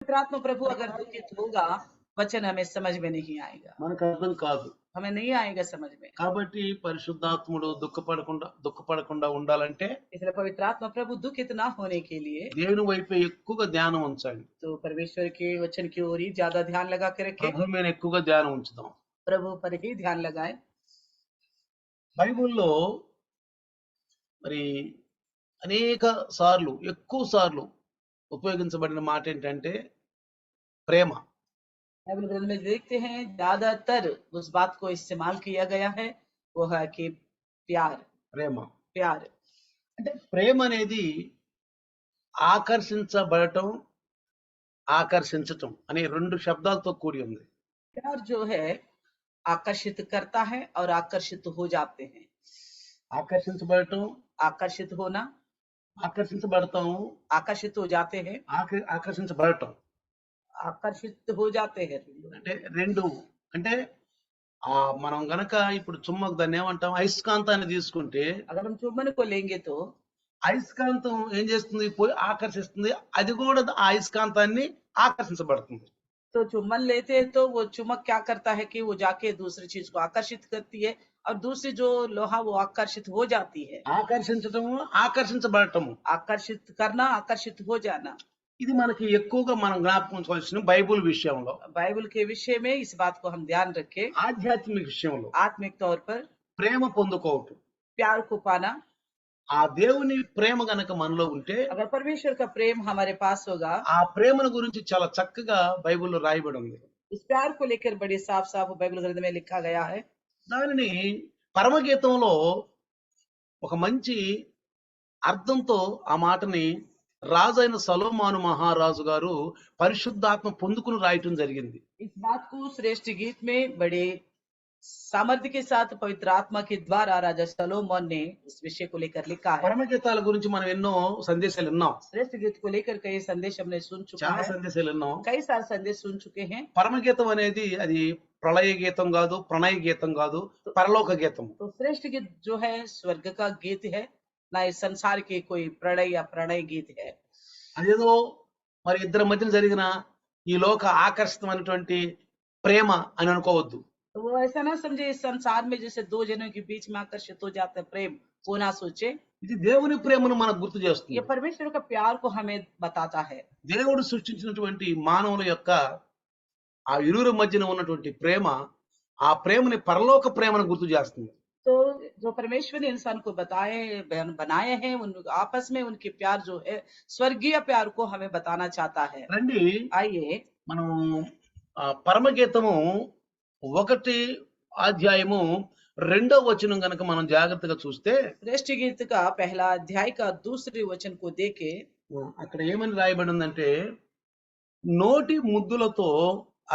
पवित्रात्मा प्रभु अगर दुखित होगा, वचन हमें समझ में नहीं आएगा, మనకు అర్థం కాదు. हमें नहीं आएगा समझ में। కాబట్టి పరిశుద్ధాత్ముడు దుఃఖపడకుండా ఉండాలంటే इसलिए पवित्रात्मा प्रभु दुखित ना होने के लिए దేవుని వైపే ఎక్కువగా ధ్యానం ఉంచండి. तो परमेश्वर के वचन की ओर ही ज्यादा ध्यान लगा के रखे, ప్రభు మీద ఎక్కువగా ధ్యానం ఉంచుదాం. प्रभु पर ही ध्यान लगाए। బైబిల్లో మరి అనేక సార్లు ఎక్కువ సార్లు ఉపయోగించబడిన మాట ఏంటంటే ప్రేమ. बाइबल ग्रंथ में देखते हैं ज्यादातर उस बात को इस्तेमाल किया गया है, वो है कि प्यार। ప్రేమ प्यार అంటే ప్రేమ అనేది ఆకర్షించబడటం, ఆకర్షించటం అనే రెండు శబ్దాలతో కూడి ఉంది. प्यार जो है आकर्षित करता है और आकर्षित हो जाते हैं। ఆకర్షించబడటం, आकर्षित होना, ఆకర్షించబడతాం, आकर्षित हो जाते हैं, ఆకర్షించబడటం आकर्षित हो जाते हैं। అంటే రెండు. అంటే మనం గనక ఇప్పుడు చుమ్మకు దాన్ని ఏమంటాం, అయస్కాంతాన్ని తీసుకుంటే अगर हम चुंबन को लेंगे तो అయస్కాంతం ఏం చేస్తుంది, పోయి ఆకర్షిస్తుంది, అది కూడా ఆ అయస్కాంతాన్ని ఆకర్షించబడుతుంది. तो चुंबन लेते हैं तो वो चुम्बक क्या करता है कि वो जाके दूसरी चीज को आकर्षित करती है और दूसरी जो लोहा वो आकर्षित हो जाती है। ఆకర్షించటము, ఆకర్షించబడటము आकर्षित करना, आकर्षित हो जाना, ఇది మనకి ఎక్కువగా మనం జ్ఞాపకం ఉంచుకోవాల్సిన బైబుల్ విషయంలో, बाइबल के विषय में इस बात को हम ध्यान रखें। ఆధ్యాత్మిక విషయంలో आत्मिक तौर पर ప్రేమ పొందుకోవటం. प्यार को पाना, ఆ దేవుని ప్రేమ గనక మనలో ఉంటే अगर परमेश्वर का प्रेम हमारे पास होगा, ఆ ప్రేమను గురించి చాలా చక్కగా బైబిల్లో రాయబడి ఉంది. इस प्यार को लेकर बड़ी साफ साफ बाइबल ग्रंथ में लिखा गया है। దానిని పరమగీతంలో ఒక మంచి అర్థంతో ఆ మాటని రాజైన సొలొమోను మహారాజు గారు పరిశుద్ధాత్మ పొందుకుని రాయటం జరిగింది. इस बात को श्रेष्ठ गीत में बड़े सामर्थ्य के साथ पवित्र आत्मा के द्वारा राजा सलोमन ने इस विषय को लेकर लिखा है। పరమగీతాల గురించి మనం ఎన్నో సందేశాలు విన్నాం, श्रेष्ठ गीत को लेकर कई संदेश हमने सुन चुका చాలా है, సందేశాలు విన్నాం. कई सारे संदेश सुन चुके हैं। పరమగీతం అనేది అది ప్రళయ గీతం కాదు, ప్రణయ గీతం కాదు, పరలోక గీతం. तो श्रेष्ठ गीत जो है स्वर्ग का गीत है, ना इस संसार के कोई प्रणय या प्रणय गीत है। అదేదో మరి ఇద్దరి మధ్యన జరిగిన ఈ లోక ఆకర్షితమైనటువంటి ప్రేమ అని అనుకోవద్దు. तो वो ऐसा ना समझे इस संसार में जैसे दो जनों के बीच में आकर्षित हो जाते हैं प्रेम, वो ना सोचे। ఇది దేవుని ప్రేమను మనకు గుర్తు చేస్తుంది. ये परमेश्वर का प्यार को हमें बताता है। దేవుడు సృష్టించినటువంటి మానవుల యొక్క ఆ ఇరువురి మధ్యన ఉన్నటువంటి ప్రేమ, ఆ ప్రేమని పరలోక ప్రేమను గుర్తు చేస్తుంది. तो जो परमेश्वर ने इंसान को बनाए हैं, उन आपस में उनके प्यार जो है स्वर्गीय प्यार को हमें बताना चाहता है। రండి आइए మనం పరమగీతము 1 అధ్యాయము 2వ వచనం గనక మనం జాగ్రత్తగా చూస్తే श्रेष्ठ गीत का पहला अध्याय का दूसरे वचन को देखे, అక్కడ ఏమని రాయబడి ఉందంటే, నోటి ముద్దులతో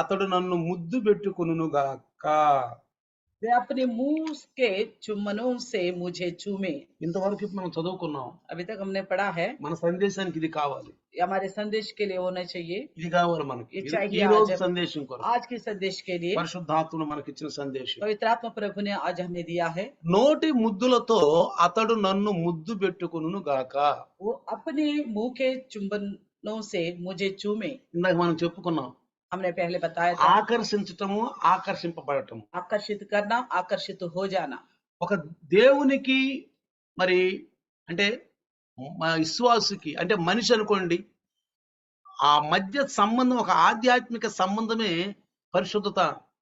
అతడు నన్ను ముద్దు పెట్టుకొనును గాక. वे अपने मुंह के चुम्बनों से मुझे चूमे। ఇంతవరకు మనం చదువుకున్నాం. अभी तक हमने पढ़ा है, మన సందేశానికి ఇది కావాలి, ये हमारे संदेश के लिए होना चाहिए, ఇది కావాలి మనకి. ये चाहिए ఈ రోజు आज, సందేశం కొరకు आज के संदेश के लिए పరిశుద్ధాత్ముడు మనకిచ్చిన సందేశం. पवित्र आत्मा प्रभु ने आज हमें दिया है। నోటి ముద్దులతో అతడు నన్ను ముద్దు పెట్టుకొనును గాక. वो अपने मुंह के चुंबनों से मुझे चूमे। ఇందాక మనం చెప్పుకున్నాం, हमने पहले बताया था, ఆకర్షించటము, ఆకర్షింపబడటము. आकर्षित करना, आकर्षित हो जाना। ఒక దేవునికి మరి అంటే విశ్వాసికి అంటే మనిషి అనుకోండి, ఆ మధ్య సంబంధం ఒక ఆధ్యాత్మిక సంబంధమే పరిశుద్ధత.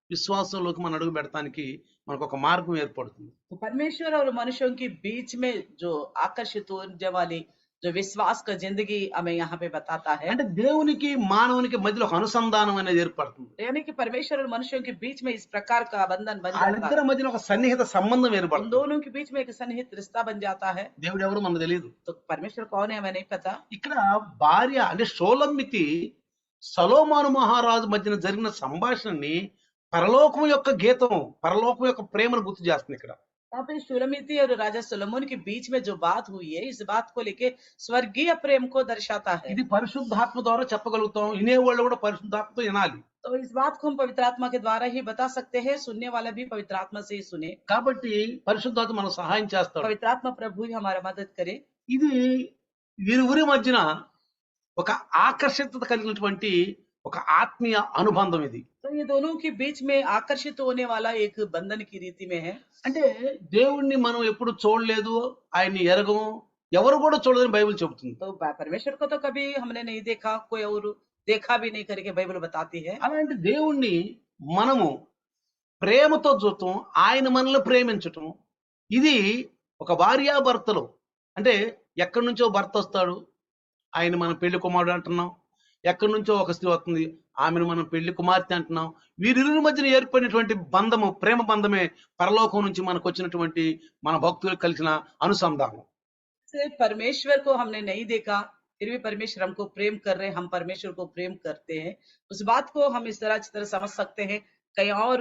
విశ్వాసంలోకి మనం అడుగు పెడతానికి మనకు ఒక మార్గం ఏర్పడుతుంది. तो परमेश्वर और मनुष्यों के बीच में जो आकर्षित होने वाली जो विश्वास का जिंदगी हमें यहाँ पे बताता है, అంటే దేవునికి మానవునికి మధ్యలో ఒక అనుసంధానం అనేది ఏర్పడుతుంది. यानी कि परमेश्वर और मनुष्यों के बीच में इस प्रकार का बंधन बन जाता వాళ్ళిద్దరి है, మధ్యన ఒక సన్నిహిత సంబంధం उन ఏర్పడుతుంది. दोनों के बीच में एक सन्निहित रिश्ता बन जाता है। దేవుడు ఎవరు మనకు తెలియదు. तो परमेश्वर कौन है हमें नहीं पता। ఇక్కడ భార్య అంటే షోలమ్మితి సొలొమోను మహారాజు మధ్యన జరిగిన సంభాషణని పరలోకం యొక్క గీతం, పరలోకం యొక్క ప్రేమను గుర్తు చేస్తుంది. ఇక్కడ यहाँ पे शुलमिती और राजा सोलोमन के बीच में जो बात हुई है, इस बात को लेके स्वर्गीय प्रेम को दर्शाता है। ఇది పరిశుద్ధాత్మ ద్వారా చెప్పగలుగుతాం, వినేవాళ్ళు కూడా పరిశుద్ధాత్మతో వినాలి. तो इस बात को हम पवित्र आत्मा के द्वारा ही बता सकते हैं, सुनने वाला भी पवित्र आत्मा से ही सुने। కాబట్టి పరిశుద్ధాత్మ మనకు సహాయం చేస్తాడు. पवित्र आत्मा प्रभु ही हमारा मदद करे। ఇది వీరి మధ్యన ఒక ఆకర్షితత కలిగినటువంటి ఒక ఆత్మీయ అనుబంధం ఇది. तो ये दोनों के बीच में आकर्षित होने वाला एक बंधन की रीति में है। అంటే దేవుణ్ణి మనం ఎప్పుడు చూడలేదు, ఆయన్ని ఎరగము, ఎవరు కూడా చూడదని బైబిల్ చెబుతుంది. तो परमेश्वर को तो कभी हमने नहीं देखा, कोई और देखा भी नहीं करके बाइबल बताती है। అలాంటి దేవుణ్ణి మనము ప్రేమతో చూడటం, ఆయన మనల్ని ప్రేమించటం, ఇది ఒక భార్యాభర్తలు అంటే ఎక్కడి నుంచో భర్త వస్తాడు, ఆయన మనం పెళ్లి కుమారుడు అంటున్నాం. ఎక్కడి నుంచో ఒక స్త్రీ వస్తుంది, ఆమెను మనం పెళ్లి కుమార్తె అంటున్నాం. వీరిరువురి మధ్యన ఏర్పడినటువంటి బంధము, ప్రేమ బంధమే పరలోకం నుంచి మనకు వచ్చినటువంటి మన భక్తులకు కలిసిన అనుసంధానం. सिर्फ परमेश्वर को हमने नहीं देखा, फिर भी परमेश्वर हमको प्रेम कर रहे हैं, हम परमेश्वर को प्रेम करते हैं। उस बात को हम इस तरह समझ सकते हैं। कहीं और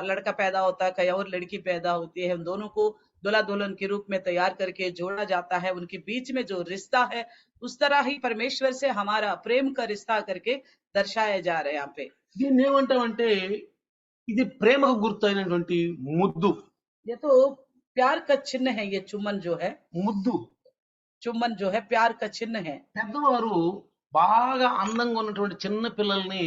लड़का पैदा होता है, कहीं और लड़की पैदा होती है। उन दोनों को दूल्हा दुल्हन के रूप में तैयार करके जोड़ा जाता है। उनके बीच में जो रिश्ता है, उस तरह ही परमेश्वर से हमारा प्रेम का रिश्ता करके दर्शाया जा रहा है यहाँ पे। దీన్ని ఏమంటామంటే ఇది ప్రేమకు గుర్తైనటువంటి ముద్దు. ये तो प्यार का चिन्ह है, ये चुम्बन जो है, ముద్దు चुम्बन जो है प्यार का चिन्ह है। పెద్దవారు బాగా అందంగా ఉన్నటువంటి చిన్న పిల్లల్ని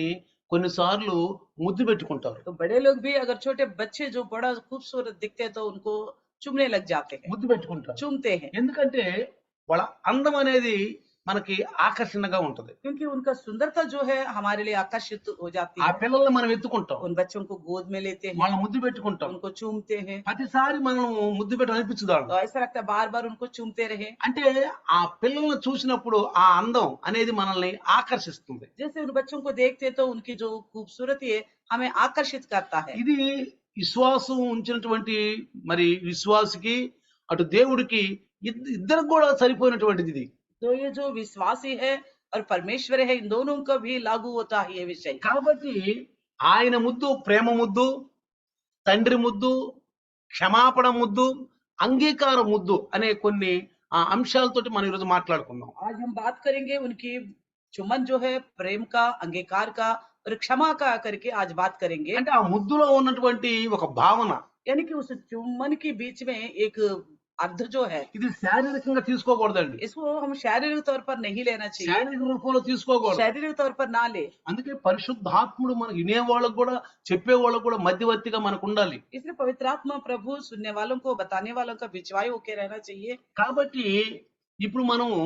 కొన్నిసార్లు ముద్దు పెట్టుకుంటారు. तो बड़े लोग भी अगर छोटे बच्चे जो बड़ा खूबसूरत दिखते हैं तो उनको चूमने लग जाते हैं, ముద్దు పెట్టుకుంటారు. चूमते हैं, ఎందుకంటే వాళ్ళ అందం అనేది మనకి ఆకర్షణగా ఉంటది. क्योंकि उनका सुंदरता जो है हमारे लिए आकर्षित हो जाती ఆ है। పిల్లల్ని మనం ఎత్తుకుంటాం, उन बच्चों को गोद में लेते हैं, వాళ్ళ ముద్దు పెట్టుకుంటాం. उनको चूमते हैं, ప్రతిసారి మనం ముద్దు పెట్ట అనిపించదాం. तो ऐसा लगता है बार बार उनको चूमते रहे। అంటే ఆ పిల్లల్ని చూసినప్పుడు ఆ అందం అనేది మనల్ని ఆకర్షిస్తుంది. जैसे उन बच्चों को देखते हैं तो उनकी जो खूबसूरती है हमें आकर्षित करता है। ఇది విశ్వాసం ఉంచినటువంటి మరి విశ్వాసికి అటు దేవుడికి ఇద్దరికి కూడా సరిపోయినటువంటిది ఇది. तो ये जो विश्वासी है और परमेश्वर है, इन दोनों का भी लागू होता है ये विषय। కాబట్టి ఆయన ముద్దు ప్రేమ ముద్దు, తండ్రి ముద్దు, క్షమాపణ ముద్దు, అంగీకార ముద్దు అనే కొన్ని అంశాలతోటి మనం ఈరోజు మాట్లాడుకుందాం. आज हम बात करेंगे उनकी चुम्बन जो है, प्रेम का, अंगीकार का और क्षमा का करके आज बात करेंगे। అంటే ఆ ముద్దులో ఉన్నటువంటి ఒక భావన यानी कि उस चुम्बन के बीच में एक अर्थ जो है, ఇది శారీరకంగా తీసుకోకూడదండి. इसको हम शारीरिक तौर पर नहीं लेना चाहिए, శారీరక రూపంలో తీసుకోకూడదు. शारीरिक तौर पर ना ले। అందుకే పరిశుద్ధాత్ముడు మనకు వినేవాళ్ళకు కూడా చెప్పేవాళ్ళకు కూడా మధ్యవర్తిగా మనకు ఉండాలి. इसलिए पवित्र आत्मा प्रभु सुनने वालों को, बताने वालों का बिचवाई होके रहना चाहिए। కాబట్టి ఇప్పుడు మనము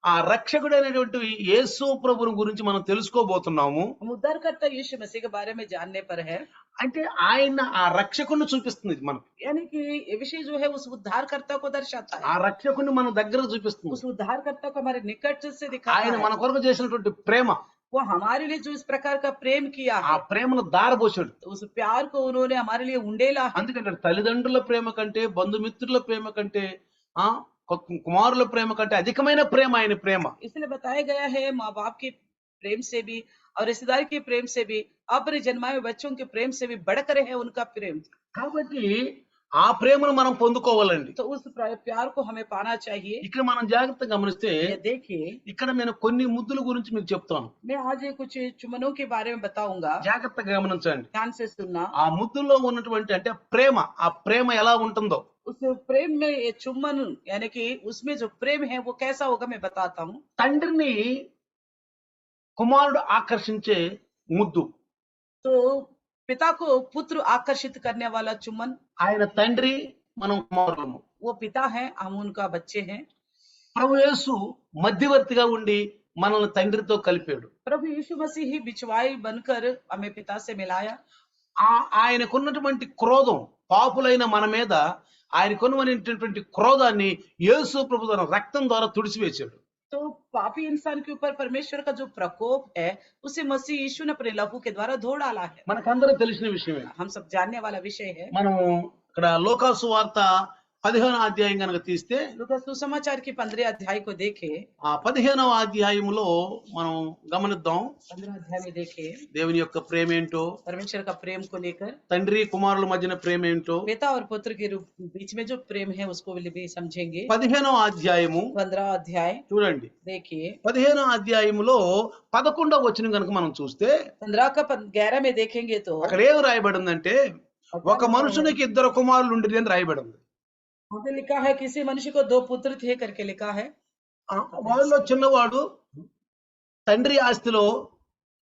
ఆ రక్షకుడైనటువంటి యేసు ప్రభువుని గురించి మనం తెలుసుకోబోతున్నాము. हम उद्धारकर्ता यीशु मसीह के बारे में जानने पर है, అంటే ఆయన ఆ రక్షకుడిని చూపిస్తుంది మనకు. यानी कि ये विषय जो है उस उद्धारकर्ता को दर्शाता ఆ है। రక్షకుడిని మన దగ్గర చూపిస్తుంది. उस उद्धारकर्ता को हमारे निकट से दिखाता ఆయన మన है। కొరకు చేసినటువంటి ప్రేమ, वो हमारे लिए जो इस प्रकार का प्रेम किया ఆ है, ప్రేమను దారబోసాడు. तो उस प्यार को उन्होंने हमारे लिए उंडेला है। అందుకంటే తల్లిదండ్రుల ప్రేమ కంటే, బంధుమిత్రుల ప్రేమ కంటే, ఆ కుమారుల ప్రేమ కంటే అధికమైన ప్రేమ ఆయన ప్రేమ. इसलिए बताया गया है माँ बाप के प्रेम से भी और रिश्तेदार के प्रेम से भी, अपने जन्माए हुए बच्चों के प्रेम से भी बढ़कर है उनका प्रेम। కాబట్టి ఆ ప్రేమను మనం పొందుకోవాలండి. तो उस प्यार को हमें पाना चाहिए। ఇక్కడ మనం జాగ్రత్తగా గమనిస్తే ये देखिए, ఇక్కడ నేను కొన్ని ముద్దుల గురించి మీకు చెప్తాను. मैं आज ये कुछ चुम्बनों के बारे में बताऊंगा, జాగ్రత్తగా గమనించండి. ध्यान से सुनना। ఆ ముద్దుల్లో ఉన్నటువంటి అంటే ప్రేమ, ఆ ప్రేమ ఎలా ఉంటుందో. उस प्रेम में ये चुम्बन, यानी कि उसमें जो प्रेम है वो कैसा होगा मैं बताता हूँ। తండ్రిని కుమారుడు ఆకర్షించే ముద్దు. तो पिता को पुत्र आकर्षित करने वाला चुम्बन, ఆయన తండ్రి, మనం కుమారులము. वो पिता है, हम उनका बच्चे हैं। ప్రభు యేసు మధ్యవర్తిగా ఉండి మనల్ని తండ్రితో కలిపాడు. प्रभु यीशु मसीह ही बिचवाई बनकर हमें पिता से मिलाया। ఆయనకున్నటువంటి క్రోధం, పాపులైన మన మీద ఆయనకున్నటువంటి క్రోధాన్ని యేసు ప్రభు తన రక్తం ద్వారా తుడిచివేశాడు. तो पापी इंसान के ऊपर परमेश्वर का जो प्रकोप है, उसे मसीह यीशु ने अपने लहू के द्वारा धो डाला है। మనకందరూ తెలిసిన విషయమే. हम सब जानने वाला विषय है। మనము ఇక్కడ లోకాసు వార్త 15వ అధ్యాయం కనుక తీస్తే, लूका सुसमाचार की 15 अध्याय को देखे, ఆ 15వ అధ్యాయములో మనం గమనిద్దాం 15 अध्याय में देखे దేవుని యొక్క ప్రేమ ఏంటో, परमेश्वर का प्रेम को लेकर, తండ్రి కుమారుల మధ్యన ప్రేమ ఏంటో. पिता और पुत्र के रूप बीच में जो प्रेम है उसको भी समझेंगे। 15వ అధ్యాయము 15 अध्याय చూడండి. देखिए, 15వ అధ్యాయములో 11వ వచనం కనుక మనం చూస్తే 15 का 11 में देखेंगे तो అక్కడ ఏం రాయబడిందంటే, ఒక మనుషునికి ఇద్దరు కుమారులు ఉండిరి అని రాయబడింది. वहाँ पे लिखा है किसी मनुष्य को 2 पुत्र थे करके लिखा है। వాళ్ళలో చిన్నవాడు తండ్రి ఆస్తిలో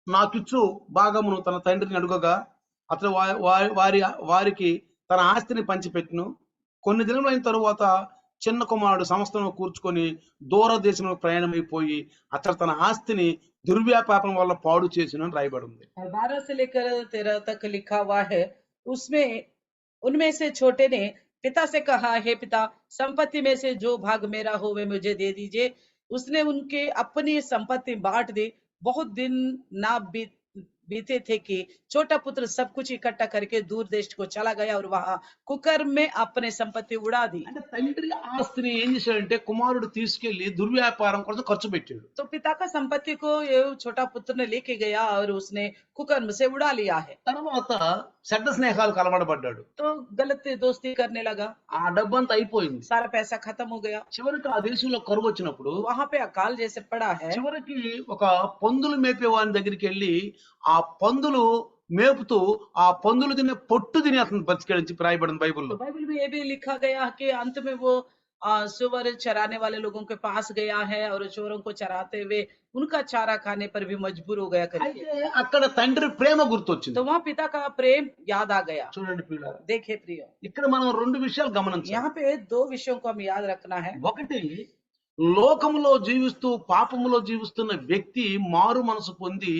నాకిచ్చు భాగమును తన తండ్రిని అడుగగా అతడు వారికి తన ఆస్తిని పంచిపెట్టును. కొన్ని దినములైన తరువాత చిన్న కుమారుడు సమస్తను కూర్చుకొని దూరదేశంలో ప్రయాణమైపోయి అతడు తన ఆస్తిని దుర్వ్యాపారం వల్ల పాడు చేసిన రాయబడి ఉంది. 12 से लेकर 13 तक लिखा हुआ है। उसमें उनमें से छोटे ने पिता से कहा, हे पिता, संपत्ति में से जो भाग मेरा हो वे मुझे दे दीजिए। उसने उनके अपनी संपत्ति बांट दी। बहुत दिन ना बीते थे कि छोटा पुत्र सब कुछ इकट्ठा करके दूर देश को चला गया और वहां कुकर्म में अपने संपत्ति उड़ा दी। అంటే తండ్రి ఆస్తిని ఏం చేశాడంటే కుమారుడు తీసుకెళ్లి దుర్వ్యాపారం కోసం ఖర్చు పెట్టాడు. तो पिता का संपत्ति को ये छोटा पुत्र ने लेके गया और उसने कुकर्म से उड़ा लिया है। తర్వాత చెడ్డ స్నేహాలకు అలవాటుపడ్డాడు. तो गलत दोस्ती करने लगा, ఆ డబ్బంతా అయిపోయింది. सारा पैसा खत्म हो गया। చివరికి ఆ దేశంలో కరువు వచ్చినప్పుడు वहां पे अकाल जैसे पड़ा है। చివరికి ఒక పందులు మేపే వాని దగ్గరికి వెళ్ళి ఆ పందులు మేపుతూ ఆ పందులు తినే పొట్టు తిని అతను బతికేయడం రాయబడింది బైబిల్లో. तो बाइबल में ये भी लिखा गया कि अंत में वो सुअर चराने वाले लोगों के पास गया है और चोरों को चराते हुए उनका चारा खाने पर भी मजबूर हो गया करके। అయితే అక్కడ తండ్రి ప్రేమ గుర్తొచ్చింది. तो वहाँ पिता का प्रेम याद आ गया। చూడండి ప్రియులారా, देखे प्रिय, ఇక్కడ మనం రెండు విషయాలు గమనించాలి. यहाँ पे दो विषयों को हम याद रखना है। ఒకటి, లోకములో జీవిస్తూ పాపములో జీవిస్తున్న వ్యక్తి మారు మనసు పొంది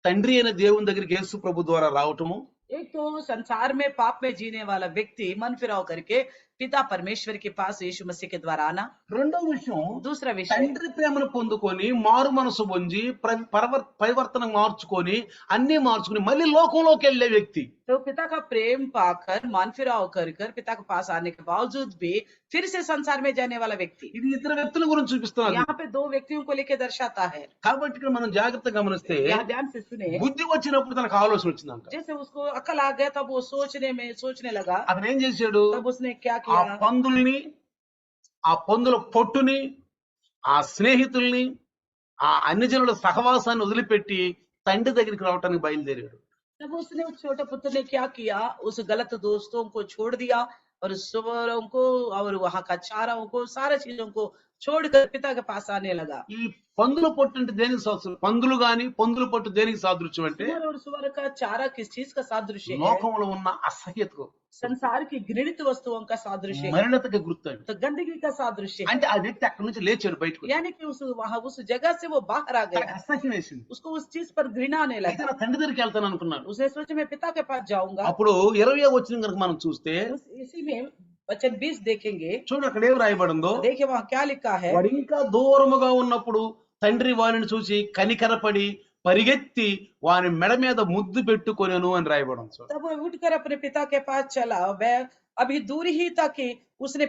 తండ్రి అయిన దేవుని దగ్గరికి యేసు ప్రభు ద్వారా రావటము. एक तो संसार में पाप में जीने वाला व्यक्ति मन फिराव करके पिता परमेश्वर के पास यीशु मसीह के द्वारा आना। రెండో విషయం, दूसरा विषय, తండ్రి ప్రేమను పొందుకొని మారు మనసు పొంది పరివర్తన మార్చుకొని అన్ని మార్చుకొని మళ్ళీ లోకంలోకి వెళ్ళే వ్యక్తి. तो पिता का प्रेम पाकर मन फिराव कर पिता के पास आने के बावजूद भी फिर से संसार में जाने वाला व्यक्ति। ఇది ఇద్దరు వ్యక్తుల గురించి చూపిస్తున్నారు. यहाँ पे दो व्यक्तियों को लेकर दर्शाता है। కాబట్టి ఇక్కడ మనం జాగ్రత్తగా గమనిస్తే यहाँ ध्यान से सुने, బుద్ధి వచ్చినప్పుడు తనకు ఆలోచన వచ్చిందంట. जैसे उसको अकल आ गया तब वो सोचने लगा। అతను ఏం చేశాడు, तब उसने क्या ఆ किया, పందుల్ని, ఆ పందుల పొట్టుని, ఆ స్నేహితుల్ని, ఆ అన్ని జనుల సహవాసాన్ని వదిలిపెట్టి తండ్రి దగ్గరికి రావడానికి బయలుదేరాడు. तब उसने उस छोटे पुत्र ने क्या किया, उस गलत दोस्तों को छोड़ दिया और सुअरों को और वहां का चाराओं को सारे चीजों को छोड़कर पिता के पास आने लगा। ఈ పందుల పొట్టు అంటే దేనికి సాదృశ్యం? పందులు గాని పందుల పొట్టు దేనికి సాదృశ్యం అంటే सुअर और सुअर का चारा किस चीज का सादृश्य है? లోకంలో ఉన్న అసహ్యతకు, संसार की घृणित वस्तुओं का सादृश्य है, మరణతకి గుర్తు అది. तो गंदगी का सादृश्य है। అంటే ఆ వ్యక్తి అక్కడి నుంచి లేచాడు బయటకు. यानी कि उस जगह से वो बाहर आ తనకు गया, అసహ్యం వేసింది. उसको उस चीज पर घृणा आने అయితే लगा। నా తండ్రి దగ్గరికి వెళ్తాను అనుకున్నాడు. उसने सोचा मैं पिता के पास जाऊंगा। అప్పుడు 20వ వచనం కనుక మనం చూస్తే इसी में वचन 20 देखेंगे, చూడు అక్కడ ఏం రాయబడిందో. देखिए वहां क्या लिखा है। వాడు ఇంకా దూరముగా ఉన్నప్పుడు తండ్రి వారిని చూసి కనికరపడి పరిగెత్తి వాని మెడ మీద ముద్దు పెట్టుకొనెను అని రాయబడింది. చూడు, तब वो उठकर अपने पिता के पास चला। वह अभी दूर ही था कि उसके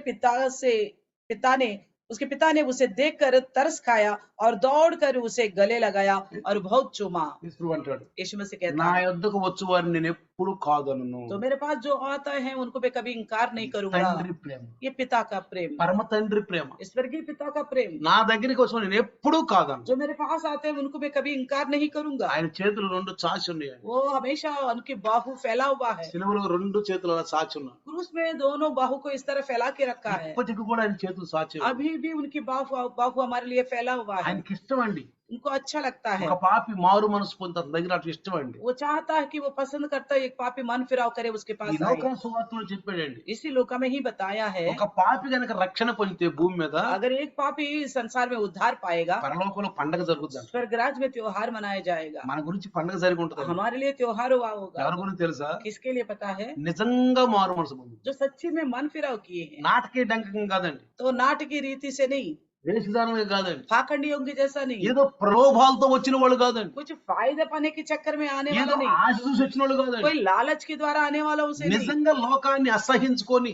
पिता ने उसे देखकर तरस खाया और दौड़कर उसे गले लगाया और बहुत चूमा। యేసు అంటాడు, यीशु मसीह कहता నా है, యొద్దకు వచ్చు వారిని నేను ఎప్పుడు కాదనను. तो मेरे पास जो आता है उनको मैं कभी इनकार नहीं करूंगा। తండ్రి ప్రేమ, ये पिता का प्रेम, పరమ తండ్రి ప్రేమ. स्वर्गीय पिता का प्रेम। నా దగ్గరికి వచ్చి నేను ఎప్పుడు కాదను. जो मेरे पास आते हैं उनको मैं कभी इनकार नहीं करूंगा। ఆయన చేతులు రెండు చాచి ఉన్నాయి. वो हमेशा उनकी बाहु फैला हुआ है। సిలువలో రెండు చేతులు అలా చాచి ఉన్నాయి. क्रूस में दोनों बाहु को इस तरह फैला के रखा है। ఇప్పటికి కూడా ఆయన చేతులు చాచి ఉన్నాయి. अभी भी उनकी बाहु हमारे लिए फैला हुआ है। ఆయనకి ఇష్టం అండి. उनको अच्छा लगता है। ఒక పాపి మారు మనసు పొంది అతని దగ్గర అటు ఇష్టం అండి. वो चाहता है कि वो पसंद करता है एक पापी मन फिराव करे उसके ఈ पास आए। లోకం సువార్తలో చెప్పాడండి, इसी लोका में ही बताया है, ఒక పాపి గనక రక్షణ పొందితే భూమి మీద अगर एक पापी इस संसार में उद्धार पाएगा, పరలోకంలో పండగ జరుగుతుంది. स्वर्गराज में त्योहार मनाया जाएगा। మన గురించి పండగ జరిగి ఉంటుంది. हमारे लिए त्योहार हुआ होगा। ఎవరి గురించి తెలుసా? किसके लिए पता है? నిజంగా మారు మనసు పొంది, जो सच्ची में मन फिराव किए हैं। నాటకీ డంకం కాదండి, तो नाट की रीति से नहीं, వేషధానమే కాదండి, पाखंडियों की जैसा नहीं, ఏదో ప్రలోభాలతో వచ్చిన వాళ్ళు కాదండి, कुछ फायदे पाने के चक्कर में आने ఏదో वाला नहीं, ఆశ చూసి వచ్చిన వాళ్ళు కాదండి. कोई लालच के द्वारा आने वाला उसे नहीं। నిజంగా లోకాన్ని అసహించుకొని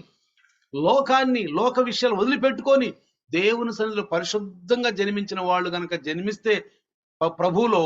లోక విషయాలు వదిలిపెట్టుకొని దేవుని సన్నిధిలో పరిశుద్ధంగా జన్మించిన వాళ్ళు గనక జన్మిస్తే ప్రభువులో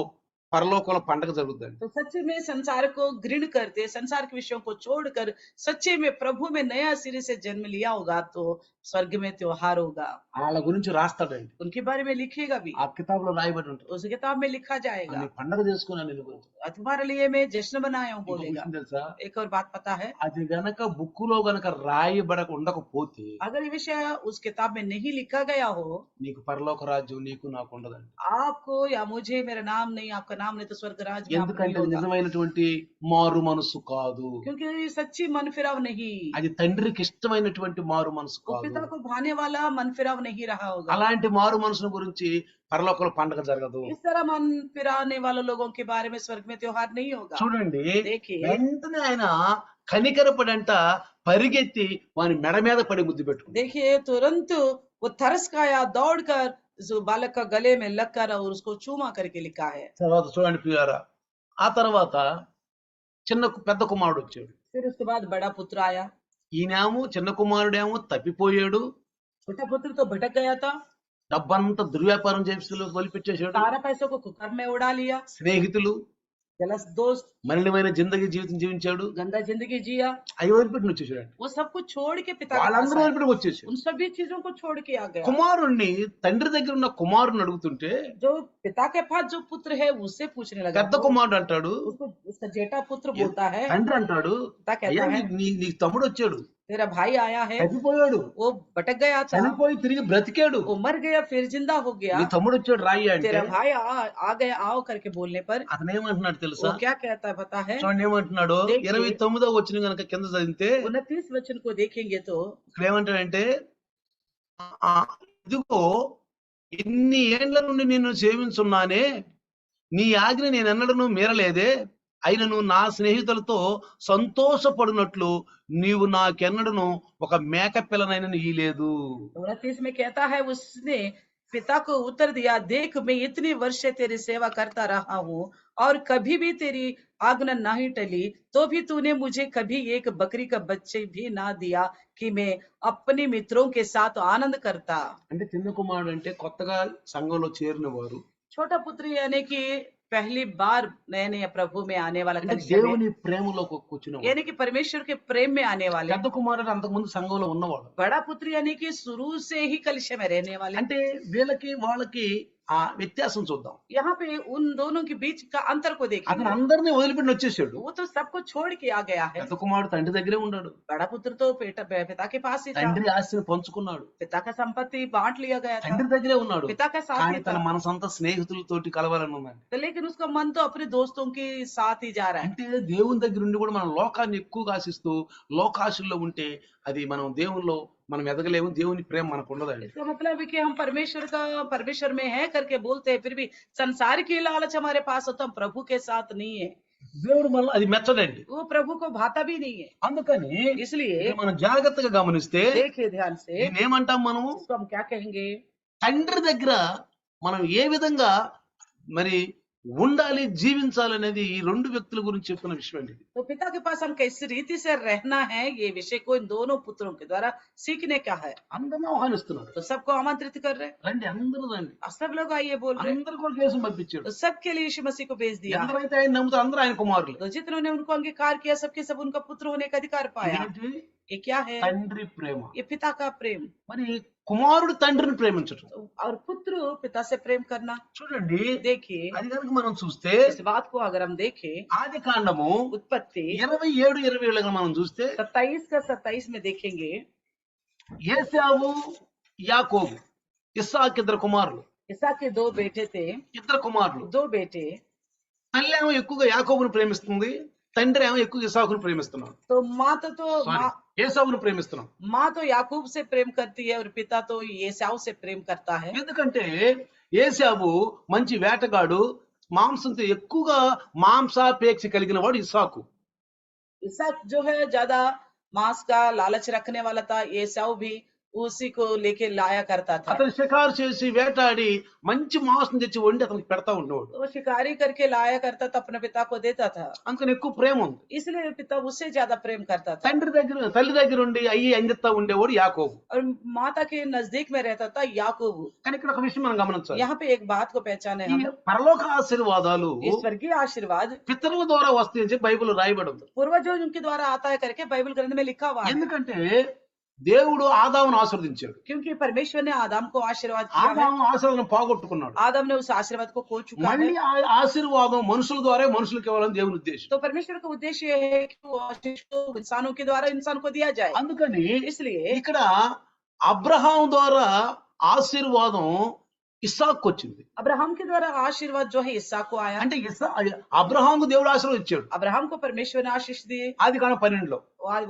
పరలోకంలో పండగ జరుగుద్దండి. तो सच्चे में संसार को घृण करते, संसार के विषयों को छोड़कर सच्चे में प्रभु में नया सिरे से जन्म लिया होगा तो स्वर्ग में त्योहार होगा। వాళ్ళ గురించి రాస్తాడండి. उनके बारे में लिखेगा भी, ఆ కితాబులో రాయబడి ఉంటుంది. उस किताब में लिखा जाएगा। నీ పండగ చేసుకున్నాను నేను గురించి. तुम्हारे लिए मैं जश्न बनाया हूँ ఇంకో बोलेगा। విషయం తెలుసా? एक और बात पता है, అది గనక బుక్కులో గనక రాయబడక ఉండకపోతే अगर ये विषय उस किताब में नहीं लिखा गया हो, నీకు పరలోక రాజ్యం నీకు నాకు ఉండదండి. आपको या मुझे, मेरा नाम नहीं, आपका नाम नहीं, तो स्वर्ग राज में आप नहीं ఎందుకంటే అది होगा। నిజమైనటువంటి మారు మనసు కాదు. क्योंकि ये सच्ची मन फिराव नहीं, అది తండ్రికి ఇష్టమైనటువంటి మారు మనసు वो కాదు. पिता को भाने वाला मन फिराव नहीं रहा होगा। అలాంటి మారు మనసును గురించి పరలోకంలో పండగ జరగదు. इस तरह मन फिराने वाले लोगों के बारे में स्वर्ग में त्योहार नहीं होगा। చూడండి, देखिए, వెంటనే ఆయన కనికరపడంట పరిగెత్తి వాని మెడ మీద పడి ముద్దు పెట్టుకుంది. देखिए तुरंत वो तरस खाया, दौड़कर जो बालक का गले में लगकर और उसको चूमा करके लिखा है। తర్వాత చూడండి ప్రియారా, ఆ తర్వాత పెద్ద కుమారుడు వచ్చాడు. फिर उसके बाद बड़ा पुत्र आया। ఈయనేమో చిన్న కుమారుడేమో తప్పిపోయాడు. छोटा पुत्र तो भटक गया था, డబ్బంతా దుర్వ్యాపారం చేసి వదిలిపెట్టేశాడు. सारा पैसों को कुकर में उड़ा लिया, స్నేహితులు, जलस दोस्त, మలినమైన జీవితం జీవించాడు. गंदा जिंदगी जिया। అవి వదిలిపెట్టి వచ్చేసాడు. वो सब कुछ छोड़ के पिता के पास వాళ్ళందరూ आया। వదిలిపెట్టి వచ్చేసాడు. उन सभी चीजों को छोड़ के आ गया। కుమారుణ్ణి తండ్రి దగ్గర ఉన్న కుమారుని అడుగుతుంటే जो पिता के पास जो पुत्र है उससे पूछने लगा, పెద్ద కుమారుడు అంటాడు, उसको उसका जेठा पुत्र बोलता है, తండ్రి అంటాడు, पिता అయ్యా कहता है నీ తమ్ముడు వచ్చాడు, तेरा भाई आया है, చనిపోయాడు, वो भटक गया था, చనిపోయి తిరిగి బ్రతికాడు, वो मर गया फिर जिंदा हो गया, నీ తమ్ముడు వచ్చాడు రాయి అంటే तेरा भाई आ गया आओ करके बोलने पर అతను ఏమంటున్నాడు తెలుసా? वो क्या कहता है पता है? చూడండి ఏమంటున్నాడు, देखिए। 29వ వచనం గనక కింద చదివితే 29 वचन को देखेंगे तो ఇక్కడ ఏమంటాడంటే, ఆ, ఇదిగో ఇన్ని ఏండ్ల నుండి నిన్ను సేవించున్నానే, నీ ఆజ్ఞ నేనెన్నడను మీరలేదే, అయినను నా స్నేహితులతో సంతోషపడినట్లు నీవు నాకెన్నడను ఒక మేక పిల్లనైనా ఇయ్యలేదు. 29 में कहता है उसने पिता को उत्तर दिया, देख मैं इतनी वर्ष से तेरी सेवा करता रहा हूँ और कभी भी तेरी आज्ञा नहीं टली, तो भी तूने मुझे कभी एक बकरी का बच्चे भी ना दिया कि मैं अपने मित्रों के साथ आनंद करता। అంటే చిన్న కుమారుడు అంటే కొత్తగా సంఘంలో చేరిన వారు, छोटा पुत्र यानी कि पहली बार नए नए प्रभु में आने वाला, అంటే कलीसिया में, దేవుని ప్రేమలోకి వచ్చిన వారు. यानी कि परमेश्वर के प्रेम में आने वाले। పెద్ద కుమారుడు అంతకుముందు సంఘంలో ఉన్నవాడు. बड़ा पुत्र यानी कि शुरू से ही कलीसिया में रहने वाले। అంటే వీళ్ళకి వాళ్ళకి ఆ వ్యత్యాసం చూద్దాం. यहाँ पे उन दोनों के बीच का अंतर को అతను देखेंगे। అందరినీ వదిలిపెట్టి వచ్చేసాడు. वो तो सबको छोड़ के आ गया है। పెద్ద కుమారుడు తండ్రి దగ్గరే ఉన్నాడు. बड़ा पुत्र तो पिता के पास ही था, తండ్రి ఆస్తిని పంచుకున్నాడు. पिता का संपत्ति बांट लिया गया था, తండ్రి దగ్గరే ఉన్నాడు. पिता का साथ కానీ ही తన था, మనసంతా స్నేహితులతోటి కలవాలని ఉందండి. तो लेकिन उसका मन तो अपने दोस्तों के साथ ही जा रहा है। అంటే దేవుని దగ్గర నుండి కూడా మనం లోకాన్ని ఎక్కువగా ఆశిస్తూ లోకాశుల్లో ఉంటే అది మనం దేవుల్లో మనం ఎదగలేము. దేవుని ప్రేమ మనకు ఉండదండి. इसका मतलब है कि हम परमेश्वर में है करके बोलते हैं, फिर भी संसार की लालच हमारे पास हो तो हम प्रभु के साथ नहीं है, దేవుడు మనల్ని అది మెచ్చదండి. वो प्रभु को भाता भी नहीं है। అందుకని इसलिए ఇది మనం జాగ్రత్తగా గమనిస్తే देखिए ध्यान से, దీన్నేమంటాం మనము? इसको हम क्या कहेंगे? తండ్రి దగ్గర మనం ఏ విధంగా మరి ఉండాలి, జీవించాలి అనేది ఈ రెండు వ్యక్తుల గురించి చెప్తున్న విషయం అండి. तो पिता के पास हम किस रीति से रहना है, ये विषय को इन दोनों पुत्रों के द्वारा सीखने का है। అందరినీ ఆహ్వానిస్తున్నాడు, तो सबको आमंत्रित कर रहे हैं, రండి అందరూ రండి. और सब लोग आइए बोल रहे हैं। అందరు కూడా కేసు పంపించాడు. तो सबके लिए यीशु मसीह को भेज दिया है। ఎందరైతే ఆయన నమ్ముతారు అందరూ ఆయన కుమారులు. तो जिन्होंने उनको अंगीकार किया सबके सब उनका पुत्र होने का अधिकार पाया। ఏంటి? ये क्या है? తండ్రి ప్రేమ. ये पिता का प्रेम। మరి కుమారుడు తండ్రిని ప్రేమించడం. और पुत्र पिता से प्रेम करना। చూడండి, देखिए అది కనుక మనం చూస్తే इस बात को अगर हम देखें, ఆది కాండము उत्पत्ति 27:27 మనం చూస్తే 27 का 27 में देखेंगे, ఏశావు యాకోబు ఇస్సాకు ఇద్దరు కుమారులు. इसहाक के दो बेटे थे, ఇద్దరు కుమారులు. 2 बेटे। తల్లి ఏమో ఎక్కువగా యాకోబును ప్రేమిస్తుంది, తండ్రి ఏమో ఎక్కువ ఇస్సాకును ప్రేమిస్తున్నాడు. तो माँ ఏసావును ప్రేమిస్తున్నాడు. माँ तो याकूब से प्रेम करती है और पिता तो एसाव से प्रेम करता है। ఎందుకంటే ఏశావు మంచి వేటగాడు, మాంసంతో ఎక్కువగా మాంసాపేక్ష కలిగిన వాడు ఇస్సాకు. इसहाक जो है ज्यादा मांस का लालच रखने वाला था, एसाव भी उसी को लेके लाया करता था। అతను షికారు చేసి వేటాడి మంచి మాంసం తెచ్చి వండి అతనికి పెడతా ఉండేవాడు. तो वो शिकारी करके लाया करता था, अपने पिता को देता था, అందుకని ఎక్కువ ప్రేమ ఉంది. इसलिए पिता उससे ज्यादा प्रेम करता था। తల్లి దగ్గర ఉండి అయ్యి అందిస్తా ఉండేవాడు యాకోబు. और माता के नजदीक में रहता था याकूब। కానీ ఇక్కడ ఒక విషయం మనం గమనించాలి. यहाँ पे एक बात को पहचाने ఈ हम, పరలోక ఆశీర్వాదాలు इस स्वर्गीय आशीर्वाद పితరుల ద్వారా వస్తాయని చెప్పి బైబిల్ రాయబడి ఉంది. पूर्वजों उनके द्वारा आता है करके बाइबल ग्रंथ में लिखा हुआ है। ఎందుకంటే దేవుడు ఆదామును ఆశీర్వదించాడు. क्योंकि परमेश्वर ने आदम को आशीर्वाद किया है। ఆదాము ఆశీర్వాదం పోగొట్టుకున్నాడు. आदम ने उस आशीर्वाद को खो चुका है। మళ్ళీ ఆ ఆశీర్వాదం మనుషుల ద్వారా మనుషులకు ఇవ్వాలని దేవుని ఉద్దేశం. तो परमेश्वर का उद्देश्य ये है कि वो आशीष को इंसानों के द्वारा इंसान को दिया जाए। అందుకని इसलिए ఇక్కడ అబ్రహాం ద్వారా ఆశీర్వాదం ఇస్సాకు వచ్చింది. अब्राहम के द्वारा आशीर्वाद जो है इसहाक को आया। అంటే అబ్రహాంకు దేవుడు ఆశీర్వదించాడు. अब्राहम को परमेश्वर ने आशीष दिए। ఆదికాండం 12లో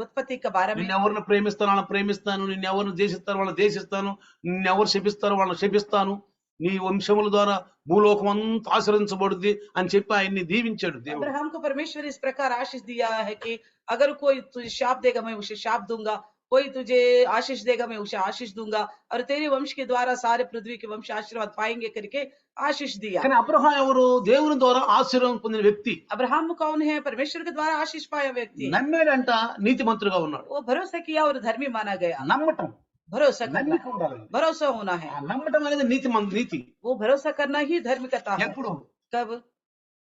उत्पत्ति के बारे में, నిన్నెవరిని ప్రేమిస్తాను వాళ్ళని ప్రేమిస్తాను, నిన్నెవరిని దేశిస్తాను వాళ్ళని దేశిస్తాను, నిన్నెవరు శపిస్తారో వాళ్ళని శపిస్తాను, నీ వంశముల ద్వారా భూలోకం అంతా ఆశీర్వదించబడుద్ది అని చెప్పి ఆయన్ని దీవించాడు దేవుడు. अब्राहम को परमेश्वर इस प्रकार आशीष दिया है कि अगर कोई तुझे शाप देगा मैं उसे शाप दूंगा, कोई तुझे आशीष देगा मैं उसे आशीष दूंगा, और तेरे वंश के द्वारा सारे पृथ्वी के वंश आशीर्वाद पाएंगे करके आशीष दिया। కానీ అబ్రహాం ఎవరు? దేవుని ద్వారా ఆశీర్వాదం పొందిన వ్యక్తి. अब्राहम कौन है? परमेश्वर के द्वारा आशीष पाया व्यक्ति। నమ్మాడంట, నీతిమంతుడుగా ఉన్నాడు. वो भरोसा किया और धर्मी माना गया। నమ్మటం, भरोसा करना, నమ్మిక ఉండాలి. भरोसा होना है। ఆ నమ్మటం అనేది నీతి. वो भरोसा करना ही धर्मिकता है। ఎప్పుడు? कब?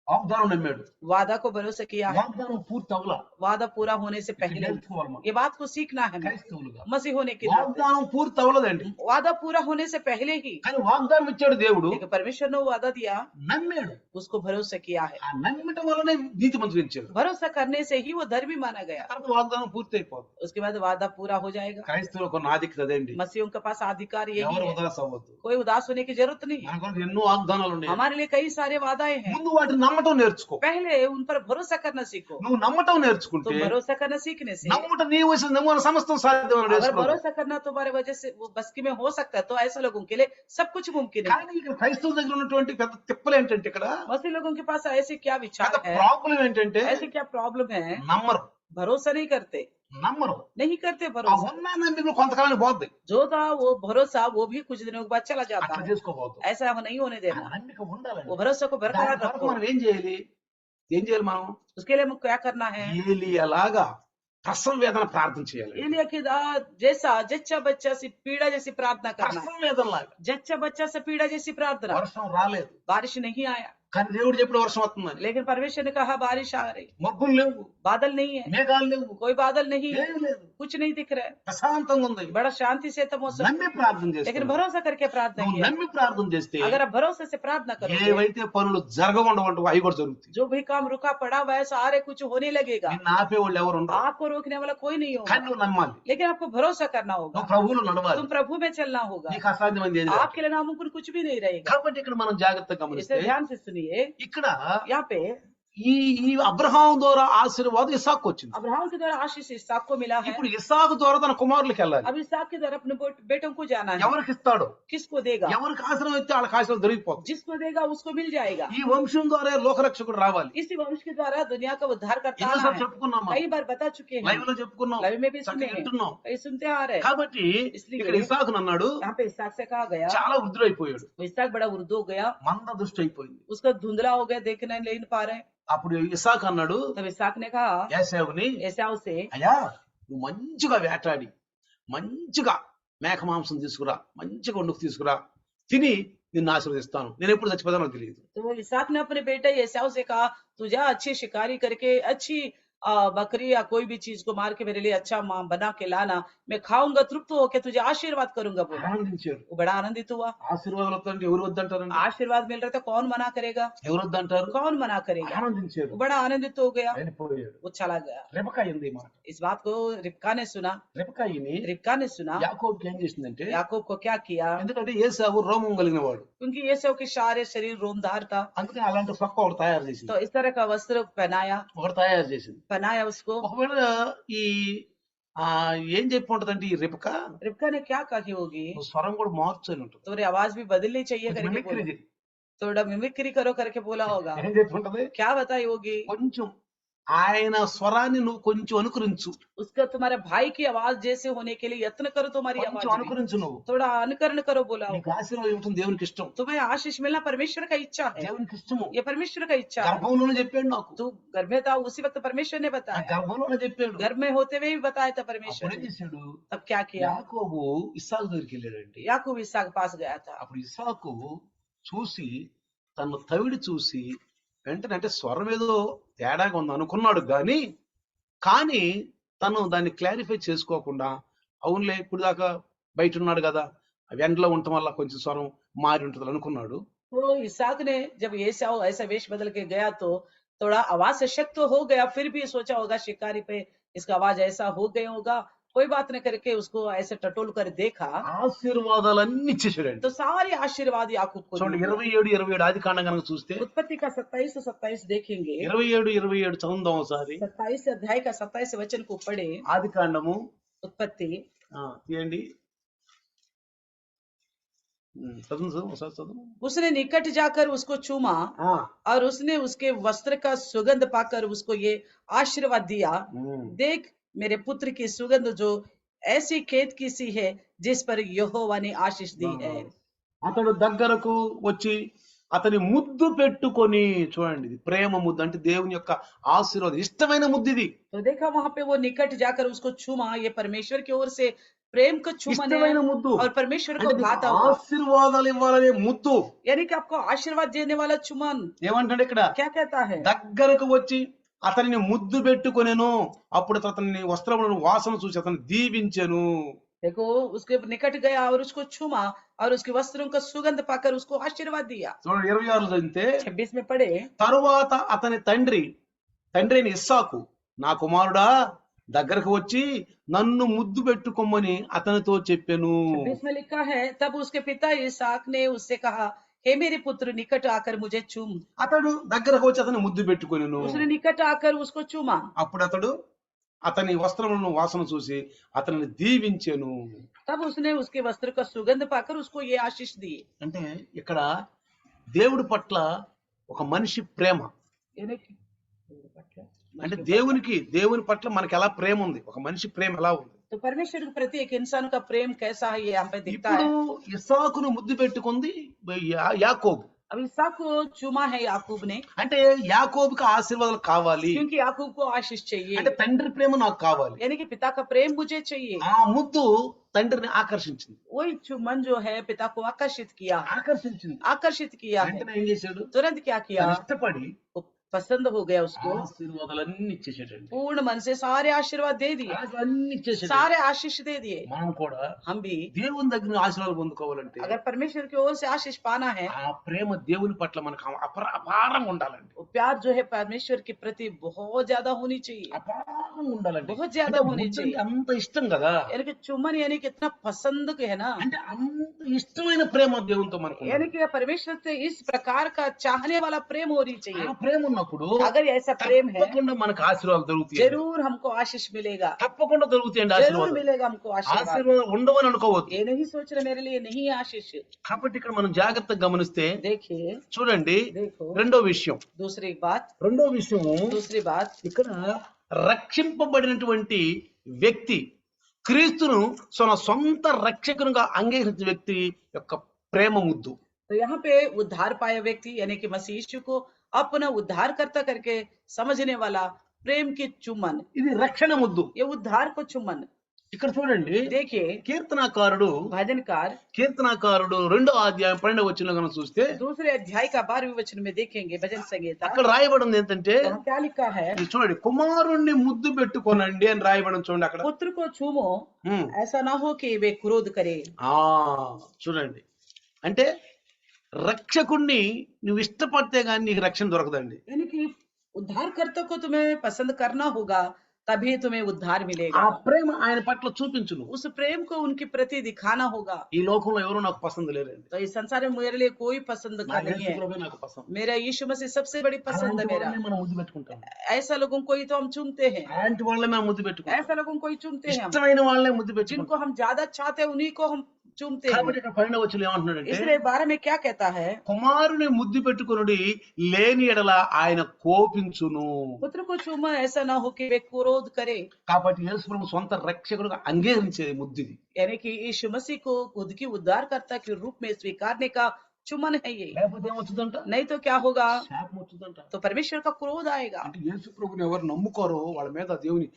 వాగ్దానం నమ్మాడు. वादा को भरोसा किया है। వాగ్దానం పూర్తి అవ్వలా. वादा पूरा होने से पहले నేర్చుకోవాలి మనం. ये बात को सीखना है। క్రైస్తవులుగా मसीह होने के नाते వాగ్దానం పూర్తి అవ్వలేదండి. वादा पूरा होने से पहले ही, కానీ వాగ్దానం ఇచ్చాడు దేవుడు. लेकिन परमेश्वर ने वो वादा दिया, నమ్మాడు. उसको भरोसा किया है। ఆ నమ్మటం వల్లనే నీతిమంతుడు ఇచ్చాడు. भरोसा करने से ही वो धर्मी माना गया। తర్వాత వాగ్దానం పూర్తి అయిపోతుంది. उसके बाद वादा पूरा हो जाएगा। క్రైస్తవులకు కొన్ని ఆధిక్యత అదేండి. मसीहों के पास अधिकार यही ఎవరు है। ఉదాస అవ్వద్దు. कोई उदास होने की जरूरत नहीं है। మన కొరకు ఎన్నో వాగ్దానాలు ఉన్నాయి. हमारे लिए कई सारे वादाएं हैं। ముందు వాటిని నమ్మటం నేర్చుకో. पहले उन पर भरोसा करना सीखो। నువ్వు నమ్మటం तो నేర్చుకుంటే भरोसा करना सीखने से, నమ్ముట నీ వయసు నమ్మున సమస్తం సాధ్యం అని अगर నేర్చుకో. भरोसा करना तुम्हारे वजह से वो बस की में हो सकता है, तो ऐसे लोगों के लिए सब कुछ मुमकिन है। కానీ ఇక్కడ క్రైస్తవుల దగ్గర ఉన్నటువంటి పెద్ద తిప్పలు ఏంటంటే ఇక్కడ मसीह लोगों के पास ऐसे क्या विचार పెద్ద है, ప్రాబ్లం ఏంటంటే ऐसे क्या प्रॉब्लम है? నమ్మరు. भरोसा नहीं करते नहीं करते ఆ भरोसा। ఉన్న నమ్మికలు కొంతకాలం పోద్ది. जो था वो भरोसा, वो भी कुछ दिनों के बाद चला जाता అట్లా है। చేసుకోబోద్దు. ऐसा नहीं होने ఆ देना। నమ్మిక ఉండాలండి. वो भरोसा को बरकरार దాని కొరకు रखो। మనం ఏం చేయాలి మనం? उसके लिए हमें क्या करना है? ఏలియాలాగా ప్రసవ వేదన ప్రార్థన చేయాలి. एलिया के जैसा जच्चा बच्चा से पीड़ा जैसी प्रार्थना करना है। ప్రసవ వేదనలాగా. जच्चा बच्चा से पीड़ा जैसी प्रार्थना। వర్షం రాలేదు बारिश नहीं आया, కానీ దేవుడు చెప్పిన వర్షం వస్తుందని. लेकिन परमेश्वर ने कहा बारिश आ रही। మబ్బులు లేవు, बादल नहीं है, మేఘాలు లేవు, कोई बादल नहीं है, ఏమీ లేదు, कुछ नहीं दिख रहा है, ప్రశాంతంగా ఉంది. बड़ा शांति से तो मौसम। నమ్మి ప్రార్థన लेकिन చేస్తే भरोसा करके प्रार्थना నువ్వు किया। నమ్మి ప్రార్థన చేస్తే अगर आप भरोसे से प्रार्थना करोगे, ఏవైతే పనులు జరగకుండా అవి కూడా జరుగుతాయి. जो भी काम रुका पड़ा हुआ है सारे कुछ होने लगेगा। నిన్ను ఆపేవాళ్ళు ఎవరు ఉండరు. आपको रोकने वाला कोई नहीं కానీ होगा, నువ్వు నమ్మాలి. लेकिन आपको भरोसा करना होगा। నువ్వు ప్రభువులో నడవాలి. तुम प्रभु में चलना होगा। నీకు అసాధ్యమైంది ఏది లేదు. आपके लिए नामुमकिन कुछ भी नहीं रहेगा। కాబట్టి ఇక్కడ మనం జాగ్రత్తగా గమనిస్తే इसे ध्यान से सुनिए। ఇక్కడ यहाँ पे ఈ అబ్రహాం ద్వారా ఆశీర్వాదం ఇస్సాకు వచ్చింది. अब्राहम के द्वारा आशीष इसहाक को मिला है। ఇప్పుడు ఇస్సాకు ద్వారా తన కుమారులకు వెళ్ళాలి. अब इसहाक के द्वारा अपने बेटों को जाना है। ఎవరికి ఇస్తాడు? किसको देगा? ఎవరికి ఆశ్రమం ఇస్తే వాళ్ళకి ఆశ్రమం దొరికిపోతుంది. जिसको देगा उसको मिल जाएगा। ఈ వంశం ద్వారా లోకరక్షకుడు రావాలి. इसी वंश के द्वारा दुनिया का उद्धार करता ఎన్నోసార్లు है। చెప్పుకున్నాం, कई बार बता चुके हैं, లైవ్ లో చెప్పుకున్నాం, लाइव में भी सुने చక్కగా हैं, వింటున్నాం. कई सुनते आ रहे हैं। కాబట్టి इसलिए ఇక్కడ ఇస్సాకు అన్నాడు यहाँ पे इसहाक से कहा गया, చాలా వృద్ధుడైపోయాడు, इसहाक बड़ा वृद्ध हो गया, మంద దృష్టి అయిపోయింది. उसका धुंधला हो गया, देखने नहीं पा रहे। అప్పుడు ఇస్సాకు అన్నాడు तब इसहाक ने कहा ఏశావుని, एसाव से, అయ్యా నువ్వు మంచిగా వేటాడి మంచిగా మేక మాంసం తీసుకురా, మంచిగా వండుకు తీసుకురా, తిని నిన్ను ఆశీర్వదిస్తాను, నేను ఎప్పుడు చచ్చిపోతానో నాకు తెలియదు. तो इसहाक ने अपने बेटे एसाव से कहा, तू जा अच्छी शिकारी करके अच्छी बकरी या कोई भी चीज को मार के मेरे लिए अच्छा बना के लाना, मैं खाऊंगा, तृप्त होके तुझे आशीर्वाद करूंगा। बोला, ఆనందించాడు. वो बड़ा आनंदित हुआ। ఆశీర్వాదాలు వద్దంటే ఎవరు వద్దంటారండి? आशीर्वाद मिल रहा था, कौन मना करेगा? ఎవరు వద్దంటారు? कौन मना करेगा? ఆనందించాడు, वो बड़ा आनंदित हो गया, వెళ్ళిపోయాడు. वो चला गया। రెబకా ఏంది మాట? इस बात को रिबका ने सुना। रिबका ने सुना। యాకోబుకి ఏం చేసిందంటే, याकूब को क्या किया? ఎందుకంటే ఏసావు రోమం కలిగిన వాడు, क्योंकि एसाव के सारे शरीर रोमदार था, అందుకని అలాంటి పక్క ఒకటి తయారు చేసింది. तो इस तरह का वस्त्र पहनाया పహనాయా उसको। ఒకవేళ ఈ ఏం చెప్పి ఉంటదంటే ఈ रिबका ने क्या कही होगी? స్వరం కూడా మార్చని ఉంటుంది. तुम्हारी आवाज भी बदलनी चाहिए करके మిమిక్రీ बोला। చేయి. थोड़ा मिमिक्री करो करके बोला होगा। ఏం చెప్పి ఉంటది? क्या बताई होगी? కొంచెం ఆయన స్వరాన్ని నువ్వు కొంచెం అనుకరించు, उसका तुम्हारे भाई की आवाज जैसे होने के लिए यत्न करो, तुम्हारी కొంచెం आवाज में అనుకరించు నువ్వు. थोड़ा अनुकरण करो, बोला నీకు होगा। ఆశీర్వాదం ఇవ్వటం దేవునికి ఇష్టం, तुम्हें आशीष मिलना परमेश्वर का इच्छा है, దేవునికి ఇష్టము. ये परमेश्वर का इच्छा है। గర్భంలోనే చెప్పాడు నాకు, तू गर्भ में था उसी वक्त परमेश्वर ने ఆ बताया, గర్భంలోనే చెప్పాడు. गर्भ में होते हुए भी बताया था परमेश्वर అప్పుడు ఏం ने। చేశాడు, तब क्या किया, యాకోబు ఇస్సాకు దగ్గరికి వెళ్ళాడండి. याकूब इसहाक के पास गया था। అప్పుడు ఇస్సాకు చూసి తన తవిడి చూసి వెంటనే, అంటే స్వరం ఏదో తేడాగా ఉంది అనుకున్నాడు కానీ తను దాన్ని క్లారిఫై చేసుకోకుండా, అవునులే ఇప్పుడు దాకా బయట ఉన్నాడు కదా, ఎండలో ఉండటం వల్ల కొంచెం స్వరం మారి ఉంటుంది అనుకున్నాడు. तो इसहाक ने जब एसाव ऐसा वेश बदल के गया तो थोड़ा आवाज से शक तो हो गया, फिर भी सोचा होगा शिकारी पे इसका आवाज ऐसा हो गया होगा, कोई बात नहीं करके उसको ऐसे टटोल कर देखा ఆశీర్వాదాలన్నీ ఇచ్చేసాడండి. तो सारे आशीर्वाद याकूब को చూడండి, दिए। 27 ఆది కాండం కనుక చూస్తే उत्पत्ति का 27 देखेंगे, 27 చదువుదాం ఒకసారి. 27 अध्याय का 27 वचन को पढ़े। ఆది కాండము उत्पत्ति తీయండి. చదువు ఒకసారి చదువు. उसने निकट जाकर उसको चूमा और उसने उसके वस्त्र का सुगंध पाकर उसको ये आशीर्वाद दिया, देख मेरे पुत्र की सुगंध जो ऐसी खेत की सी है जिस पर यहोवा ने आशीष दी है। అతడు దగ్గరకు వచ్చి అతని ముద్దు పెట్టుకొని, చూడండి ఇది ప్రేమ ముద్దు, అంటే దేవుని యొక్క ఆశీర్వాదం, ఇష్టమైన ముద్దు ఇది. तो देखा वहां पे वो निकट जाकर उसको चूमा, ये परमेश्वर की ओर से प्रेम का चूमन है ఇష్టమైన ముద్దు, और परमेश्वर को అంటే నీకు भाता हुआ, ఆశీర్వాదాలు ఇవ్వాలనే ముద్దు. यानी कि आपको आशीर्वाद देने वाला चुमन। ఏమంటాడు ఇక్కడ, क्या कहता है, దగ్గరకు వచ్చి అతనిని ముద్దు పెట్టుకొనెను, అప్పుడు అతని వస్త్రములను వాసన చూసి అతను దీవించెను. देखो उसके निकट गया और उसको चूमा और उसके वस्त्रों का सुगंध पाकर उसको आशीर्वाद दिया। చూడండి 26 చదివితే, 26 में पढ़े, తరువాత అతని తండ్రి అయిన ఇస్సాకు, నా కుమారుడా దగ్గరకు వచ్చి నన్ను ముద్దు పెట్టుకోమని అతనితో చెప్పెను. 26 में लिखा है, तब उसके पिता इसहाक ने उससे कहा, हे मेरे पुत्र निकट आकर मुझे चूम। అతడు దగ్గరకు వచ్చి అతని ముద్దు పెట్టుకొనెను. उसने निकट आकर उसको चूमा, అప్పుడు అతడు అతని వస్త్రములను వాసన చూసి అతనిని దీవించెను. तब उसने उसके वस्त्र का सुगंध पाकर उसको ये आशीष दी। అంటే ఇక్కడ దేవుడి పట్ల ఒక మనిషి ప్రేమ, यानी कि అంటే దేవుని పట్ల మనకి ఎలా ప్రేమ ఉంది, ఒక మనిషి ప్రేమ ఎలా ఉంది. तो परमेश्वर के प्रति एक इंसान का प्रेम कैसा है ये यहाँ पे दिखता ఇప్పుడు है। ఇస్సాకును ముద్దు పెట్టుకుంది యాకోబు. अब इसहाक को चूमा है याकूब ने, అంటే యాకోబుకి ఆశీర్వాదాలు కావాలి, क्योंकि याकूब को आशीष चाहिए, అంటే తండ్రి ప్రేమ నాకు కావాలి. यानी कि पिता का प्रेम मुझे चाहिए। ఆ ముద్దు తండ్రిని ఆకర్షించింది, वही चुम्बन जो है पिता को आकर्षित किया है, आकर्षित किया है। వెంటనే ఏం చేశాడు, तुरंत क्या किया, తను ఇష్టపడి वो पसंद हो गया उसको, ఆశీర్వాదాలన్నీ ఇచ్చేసాడండి. पूर्ण मन से सारे आशीर्वाद दे दिए, అన్నీ ఇచ్చేసాడు. सारे आशीष दे दिए। మనం కూడా हम भी దేవుని దగ్గర ఆశీర్వాదాలు పొందుకోవాలంటే अगर परमेश्वर की ओर से आशीष पाना है, ఆ ప్రేమ దేవుని పట్ల మనకు అపారంగా ఉండాలండి, वो प्यार जो है परमेश्वर के प्रति बहुत ज्यादा होनी चाहिए, అపారంగా ఉండాలండి. बहुत ज्यादा అంటే होनी ముద్దంటే चाहिए। అంత ఇష్టం కదా, यानी कि चुम्बन यानी कि इतना पसंद के है ना, అంటే అంత ఇష్టమైన ప్రేమ దేవునితో మనకు ఉండాలి. यानी कि परमेश्वर से इस प्रकार का चाहने वाला प्रेम होनी ఆ चाहिए। ప్రేమ ఉన్నప్పుడు अगर ऐसा प्रेम है, తప్పకుండా మనకు ఆశీర్వాదాలు దొరుకుతాయి, जरूर हमको आशीष मिलेगा, తప్పకుండా దొరుకుతాయండి जरूर ఆశీర్వాదాలు. मिलेगा हमको आशीर्वाद। ఆశీర్వాదం ఉండవని అనుకోవద్దు. ये नहीं सोच रहे मेरे लिए नहीं है आशीष। కాబట్టి ఇక్కడ మనం జాగ్రత్తగా గమనిస్తే देखिए, చూడండి, देखो రెండో విషయం दूसरी बात, दूसरी बात, ఇక్కడ రక్షింపబడినటువంటి వ్యక్తి క్రీస్తును తన సొంత రక్షకునిగా అంగీకరించిన వ్యక్తి యొక్క ప్రేమ ముద్దు. तो यहाँ पे उद्धार पाया व्यक्ति यानी कि मसीह यीशु को अपना उद्धारकर्ता करके समझने वाला प्रेम की चुम्बन, ఇది రక్షణ ముద్దు. ये उद्धार को चुम्बन। ఇక్కడ చూడండి, देखिए కీర్తనాకారుడు भजनकार 2వ అధ్యాయం 12వ వచనంలో కనుక చూస్తే, दूसरे अध्याय का 12वें वचन में देखेंगे भजन संगीता, అక్కడ రాయబడింది ఏంటంటే, वहाँ क्या लिखा है, ఇది చూడండి, కుమారుణ్ణి ముద్దు పెట్టుకోనండి అని రాయబడింది. చూడండి అక్కడ, पुत्र को चूमो ఉమ్, ऐसा ना हो कि वे क्रोध करे। చూడండి, అంటే రక్షకుణ్ణి నువ్వు ఇష్టపడితే గానీ నీకు రక్షణ దొరకదండి. यानी कि उद्धारकर्ता को तुम्हें पसंद करना होगा, तभी तुम्हें उद्धार ఆ मिलेगा। ప్రేమ ఆయన పట్ల చూపించును. उस प्रेम को उनके प्रति दिखाना होगा। ఈ లోకంలో ఎవరు నాకు పసంद లేరండి, तो इस संसार में मेरे लिए कोई पसंद నా का नहीं యేసు है, ప్రభువే నాకు పసంद. मेरा यीशु मसीह सबसे बड़ी पसंद है అలాంటి मेरा। వాళ్ళని మనం ముద్దు పెట్టుకుంటాం, ऐसा लोगों को ही तो हम चुनते हैं, అలాంటి వాళ్ళని మనం ముద్దు పెట్టుకుంటాం, ऐसा लोगों को ही चुनते हैं हम, ఇష్టమైన వాళ్ళనే ముద్దు जिनको పెట్టుకుంటాం. हम ज्यादा चाहते हैं उन्हीं को हम चूमते हैं। కాబట్టి ఇక్కడ 12వ వచనంలో ఏమంటున్నాడంటే इसलिए 12 में क्या कहता है, కుమారుని ముద్దు పెట్టుకొనుడి లేని ఎడల ఆయన కోపించును. पुत्र को चूमा ऐसा ना हो कि वे क्रोध करे। కాబట్టి యేసు ప్రభు సొంత రక్షకుడుగా అంగీకరించేది ముద్దు ఇది. यानी कि यीशु मसीह को खुद की उद्धारकर्ता के रूप में स्वीकारने का चुमन है ये। లేకపోతే ఏమొచ్చుదంట? नहीं तो क्या होगा, శాపం వచ్చుదంట. तो परमेश्वर का क्रोध आएगा। అంటే యేసు ప్రభుని ఎవరు నమ్ముకోరో వాళ్ళ మీద దేవుని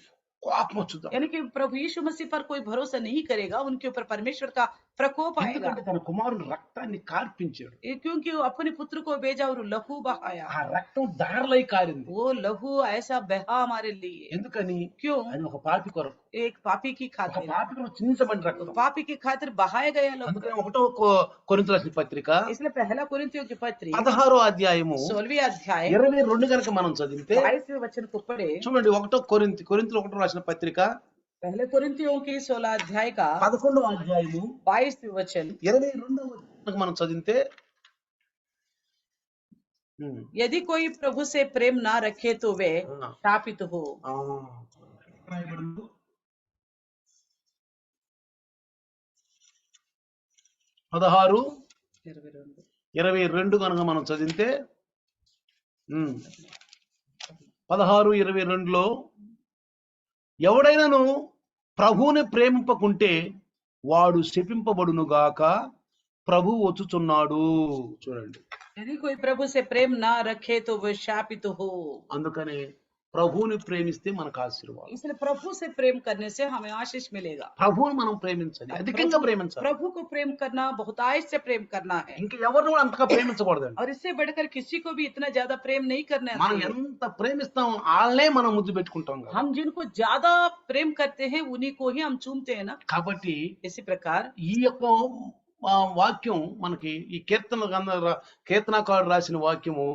కోపం వచ్చుద్దాం. यानी कि प्रभु यीशु मसीह पर कोई भरोसा नहीं करेगा, उनके ऊपर परमेश्वर का प्रकोप आएगा। ఎందుకంటే తన కుమారుని రక్తాన్ని కార్పించాడు. ये क्योंकि वो अपने पुत्र को भेजा और लहू बहाया। ఆ రక్తం దారలై కారింది. वो लहू ऐसा बहा हमारे लिए। ఎందుకని? क्यों? అది ఒక పాపి కొరకు. एक पापी की ఒక खातिर, పాపి కొరకు చిందించబడిన రక్తం. पापी की खातिर बहाया गया लहू। అందుకని 1వ కొరింథీ రాసిన పత్రిక इसलिए पहला कोरिन्थियों की पत्री 16వ అధ్యాయము 16वें अध्याय 22 కనుక మనం చదివితే 22वें वचन को पढ़े। చూడండి 1వ కొరింథీలో 1 రాసిన పత్రిక पहले कोरिन्थियों की 16 अध्याय का 11వ అధ్యాయము 22वें वचन, 22వ వచనం మనం చదివితే यदि कोई प्रभु से प्रेम ना रखे तो वे शापित हो। రాయబడింది 16 22 కనుక మనం చదివితే 16:22లో ఎవడైనాను ప్రభువుని ప్రేమింపకుంటే వాడు శపింపబడును గాక, ప్రభు వచ్చుచున్నాడు. చూడండి, यदि कोई प्रभु से प्रेम ना रखे तो वह शापित हो। అందుకని ప్రభువుని ప్రేమిస్తే మనకు ఆశీర్వాదం. इसलिए प्रभु से प्रेम करने से हमें आशीष मिलेगा। ప్రభువుని మనం ప్రేమించాలి, అధికంగా ప్రేమించాలి. प्रभु को प्रेम करना, बहुतायत से प्रेम करना है, ఇంకా ఎవరిని కూడా అంతగా ప్రేమించకూడదండి. और इससे बढ़कर किसी को भी इतना ज्यादा प्रेम नहीं करना మనం चाहिए। ఎంత ప్రేమిస్తాం వాళ్ళనే మనం ముద్దు పెట్టుకుంటాం కదా. हम जिनको ज्यादा प्रेम करते हैं उन्हीं को ही हम चूमते हैं ना। కాబట్టి इसी प्रकार ఈ యొక్క వాక్యం మనకి ఈ కీర్తనకారుడు రాసిన వాక్యము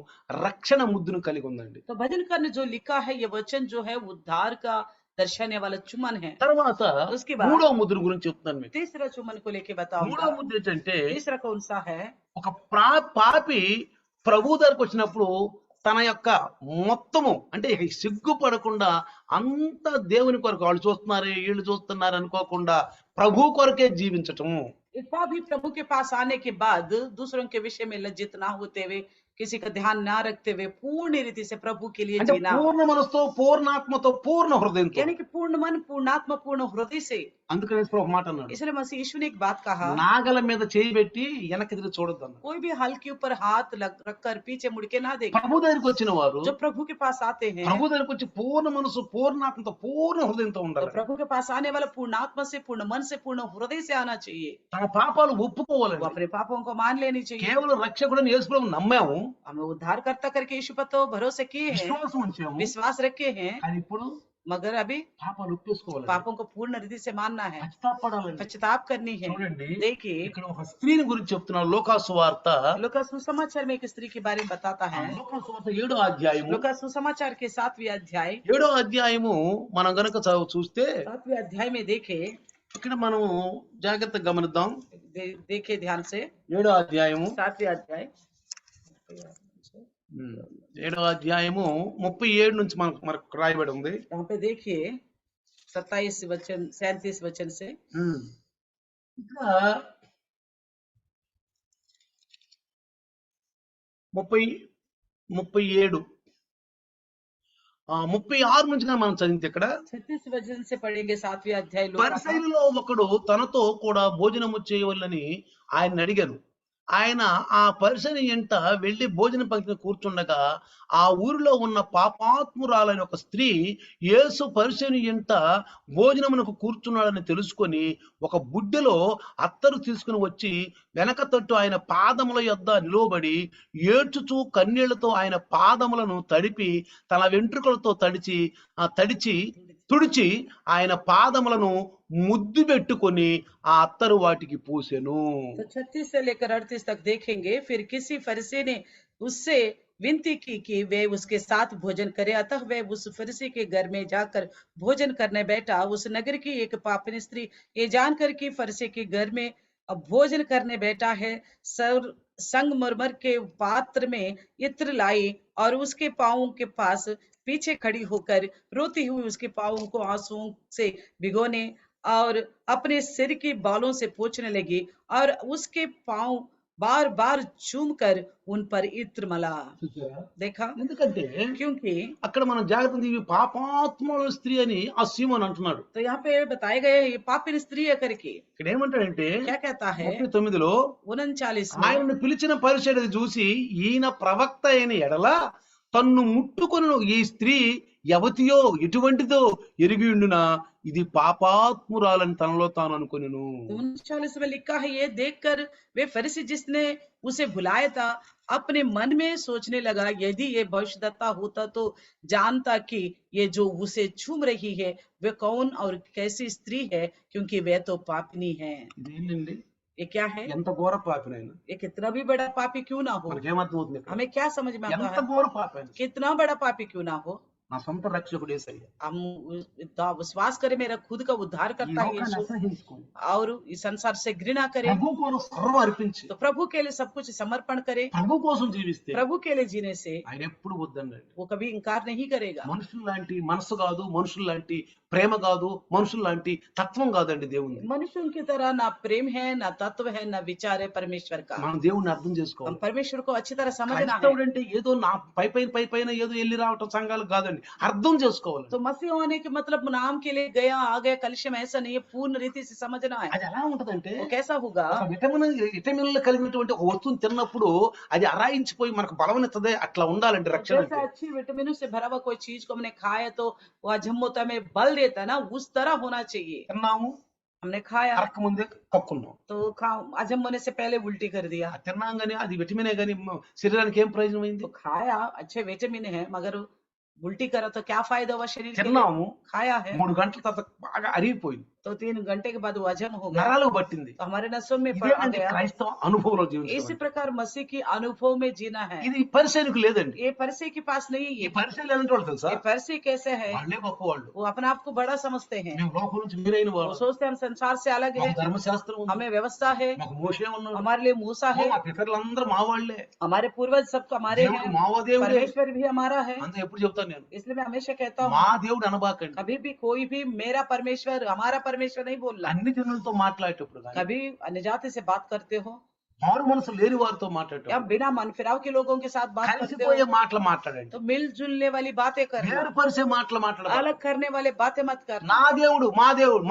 రక్షణ ముద్దును కలిగి ఉందండి. तो भजन करने जो लिखा है, ये वचन जो है उद्धार का दर्शाने वाला चुमन है। తర్వాత उसके बाद 3వ ముద్దును గురించి చెప్తాను మీకు. तीसरा चुमन को लेके बताऊंगा। 3వ ముద్దు ఏంటంటే तीसरा कौन सा है? ఒక పాపి ప్రభు దగ్గరకు వచ్చినప్పుడు తన యొక్క మొత్తము అంటే సిగ్గుపడకుండా అంత దేవుని కొరకు, వాళ్ళు చూస్తున్నారు వీళ్ళు చూస్తున్నారు అనుకోకుండా ప్రభు కొరకే జీవించటము. एक पापी प्रभु के पास आने के बाद दूसरों के विषय में लज्जित ना होते हुए, किसी का ध्यान ना रखते हुए पूर्ण रीति से प्रभु के लिए అంటే जीना। పూర్ణ మనసుతో, పూర్ణాత్మతో, పూర్ణ హృదయంతో. यानी कि पूर्ण मन, पूर्णात्मा, पूर्ण हृदय से। అందుకని ఒక మాట అన్నాడు, इसलिए मसीह यीशु ने एक बात कहा, నాగల మీద చేయి పెట్టి వెనక్కి తిరిగి చూడొద్దు అన్నాడు. कोई भी हल के ऊपर हाथ रखकर पीछे मुड़ के ना देखे। ప్రభు దగ్గరికి వచ్చిన వారు जो प्रभु के पास आते हैं, ప్రభు దగ్గరికి వచ్చి పూర్ణ మనసు, పూర్ణాత్మతో, పూర్ణ హృదయంతో तो ఉండాలి. प्रभु के पास आने वाला पूर्ण आत्मा से, पूर्ण मन से, पूर्ण हृदय से आना चाहिए। తన పాపాలు वो ఒప్పుకోవాలండి. अपने पापों को मान लेनी चाहिए। కేవలం రక్షకుడని యేసు ప్రభువుని నమ్మాము, हमें उद्धारकर्ता करके यीशु पर तो भरोसे किए हैं, విశ్వాసం ఉంచాము, विश्वास रखे हैं, కానీ ఇప్పుడు मगर अभी పాపాలు ఒప్పేసుకోవాలి, पापों को पूर्ण रीति से मानना है, పశ్చాత్తాపడాలండి. पश्चाताप करनी है। చూడండి, देखिए, ఇక్కడ ఒక స్త్రీని గురించి చెప్తున్నారు. లూకా సువార్త लूका सुसमाचार में एक स्त्री के बारे में बताता है। లూకా సువార్త 7వ అధ్యాయము लूका सुसमाचार के 7वें अध्याय 7వ అధ్యాయము మనం గనక చూస్తే 7वें अध्याय में देखे, ఇక్కడ మనం జాగ్రత్తగా గమనిద్దాం. देखे ध्यान से 7వ అధ్యాయము 7वें अध्याय 7వ అధ్యాయము 37 నుంచి మనకు రాయబడి ఉంది. यहाँ पे देखिए 27 वचन 37 वचन से, ఇక్కడ 37 36 నుంచి మనం చదివితే ఇక్కడ 36 वचन से पढ़ेंगे 7वें अध्याय लूका का। పరిసయ్యులలో ఒకడు తనతో కూడా భోజనము చేయవలని ఆయన అడిగారు. ఆయన ఆ పరిసయ్యుని ఇంట వెళ్లి భోజన పంక్తిని కూర్చుండగా ఆ ఊరిలో ఉన్న పాపాత్మురాలైన ఒక స్త్రీ యేసు పరిసయ్యుని ఇంట భోజనమునకు కూర్చున్నాడని తెలుసుకొని ఒక బుడ్డెలో అత్తరు తీసుకుని వచ్చి వెనక తట్టు ఆయన పాదముల యొద్ద నిలువబడి ఏడ్చుచూ కన్నీళ్లతో ఆయన పాదములను తడిపి తన వెంట్రుకలతో తుడిచి ఆయన పాదములను ముద్దు పెట్టుకొని ఆ అత్తరు వాటికి పూసెను. तो 36 से लेकर 38 तक देखेंगे। फिर किसी फरीसी ने उससे विनती की कि वे उसके साथ भोजन करे, अतः वे उस फरीसी के घर में जाकर भोजन करने बैठा। उस नगर की एक पापिनी स्त्री ये जानकर कि फरीसी के घर में भोजन करने बैठा है, संगमरमर के पात्र में इत्र लाई और उसके पांवों के पास पीछे खड़ी होकर रोती हुई उसके पांवों को आंसुओं से भिगोने और अपने सिर के बालों से पोंछने लगी और उसके पांव बार बार चूम कर उन पर इत्र मला। చూసారా? देखा, ఎందుకంటే क्योंकि అక్కడ మనం జాగ్రత్త ఇవి పాపాత్ముల స్త్రీ అని ఆ సీమోన్ అంటున్నాడు. तो यहाँ पे बताए गए ये पापिन स्त्री है करके। ఇక్కడ ఏమంటాడంటే क्या कहता है 39లో 39 में, ఆయనను పిలిచిన పరిచయుడు చూసి ఈయన ప్రవక్త అయిన ఎడల తన్ను ముట్టుకొను ఈ స్త్రీ యవతియో ఎటువంటిదో ఎరిగి ఉండునా ఇది పాపాత్మురాలని తనలో తాను అనుకొనెను. 39 में लिखा है, ये देखकर वे फरीसी जिसने उसे बुलाया था अपने मन में सोचने लगा, यदि ये भविष्यद्वक्ता होता तो जानता कि ये जो उसे चूम रही है वे कौन और कैसी स्त्री है, क्योंकि वे तो पापिनी है। ఇదేంటండి ये क्या है? ఎంత ఘోర పాపినైనా ये कितना भी बड़ा पापी क्यों ना हो, మనకేమర్థమవుతుంది ఇక్కడ? हमें क्या समझ में आता ఎంత है? ఘోర పాపైనా कितना बड़ा पापी क्यों ना हो, నా సొంత రక్షకుడు యేసయ్య हम विश्वास करें मेरा खुद का उद्धार ఈ करता है లోకాన్ని यीशु, అసహించుకొని और इस संसार से घृणा करे, ప్రభు కోసం సర్వం అర్పించి तो प्रभु के लिए सब कुछ समर्पण करे, ప్రభు కోసం జీవిస్తే प्रभु के लिए जीने से ఆయన ఎప్పుడు వద్దండి. वो कभी इनकार नहीं करेगा। మనుషులు లాంటి మనసు కాదు, మనుషులు లాంటి ప్రేమ కాదు, మనుషులు లాంటి తత్వం కాదండి దేవుని. मनुष्यों की तरह ना प्रेम है, ना तत्व है, ना विचार है परमेश्वर का। మనం దేవుణ్ణి అర్థం हम చేసుకోవాలి. परमेश्वर को अच्छी तरह समझना है। క్రైస్తవుడు అంటే ఏదో నా పైపైన ఏదో వెళ్ళి రావటం సంఘాలు కాదండి, అర్థం చేసుకోవాలి. तो मसीह होने के मतलब नाम के लिए गया आ गया कलशम ऐसा नहीं है, पूर्ण रीति से समझना है। అది ఎలా ఉంటదంటే वो कैसा होगा? ఒక విటమిన్లు కలిగినటువంటి ఒక వస్తువుని తిన్నప్పుడు అది అరాయించిపోయి మనకు బలవనిస్తుంది. అట్లా ఉండాలండి రక్షణ जैसा अच्छी विटामिनों से भरा हुआ कोई चीज को हमने खाया तो वह जम्मोता में बल देता है ना, उस तरह होना चाहिए। తిన్నాము, हमने खाया అరక్క ముందే కక్కున్నాం. तो हजम होने से पहले उल्टी कर दिया, ఆ తిన్నాం గానీ అది విటమినే గానీ శరీరానికి ఏం ప్రయోజనం అయింది? तो खाया अच्छे विटामिन है मगर उल्टी करा तो क्या फायदा हुआ शरीर के लिए? తిన్నాము, खाया है 3 గంటల తర్వాత బాగా అరిగిపోయింది, तो 3 घंटे के बाद वो हजम हो गया, నరాలకు पట్టింది. तो हमारे नसों में आ ఇదేనండి गया। క్రైస్తవ అనుభవంలో इसी జీవించడం. प्रकार मसीह की अनुभव में जीना है। ఇది పరిసైనికి లేదండి. ये फरसी के पास नहीं ఈ है। పరిసైలు ఎలాంటి వాళ్ళు తెలుసా? ये फरसी कैसे है? వాళ్ళే గొప్పవాళ్ళు. वो अपने आप को बड़ा समझते हैं, మేము లోకం నుంచి వేరైన वो వాళ్ళు. सोचते हैं हम संसार से अलग है, మాకు ధర్మశాస్త్రం ఉంది, हमें व्यवस्था है, మాకు మోషే ఉన్నాడు, हमारे लिए मूसा है, మా పితరులందరూ మా వాళ్ళే, हमारे पूर्वज सब हमारे దేవుడు हैं, మావ దేవుడే. परमेश्वर भी हमारा है। అంతే ఎప్పుడు చెప్తాను నేను, इसलिए मैं हमेशा कहता हूँ మా దేవుడు అనబాకండి. कभी भी कोई भी मेरा परमेश्वर हमारा परमेश्वर नहीं बोलना। అన్ని జనులతో మాట్లాడేటప్పుడు కానీ, कभी अन्य जाति से बात करते हो మారు మనసు లేని వారితో या మాట్లాడేటప్పుడు बिना मन फिराव के लोगों के साथ बात करते కలిసిపోయే हो మాటలు మాట్లాడండి. तो मिलजुलने वाली बातें करना, వేరుపరిచే మాటలు మాట్లాడాలి. अलग करने वाले बातें मत करना। నా దేవుడు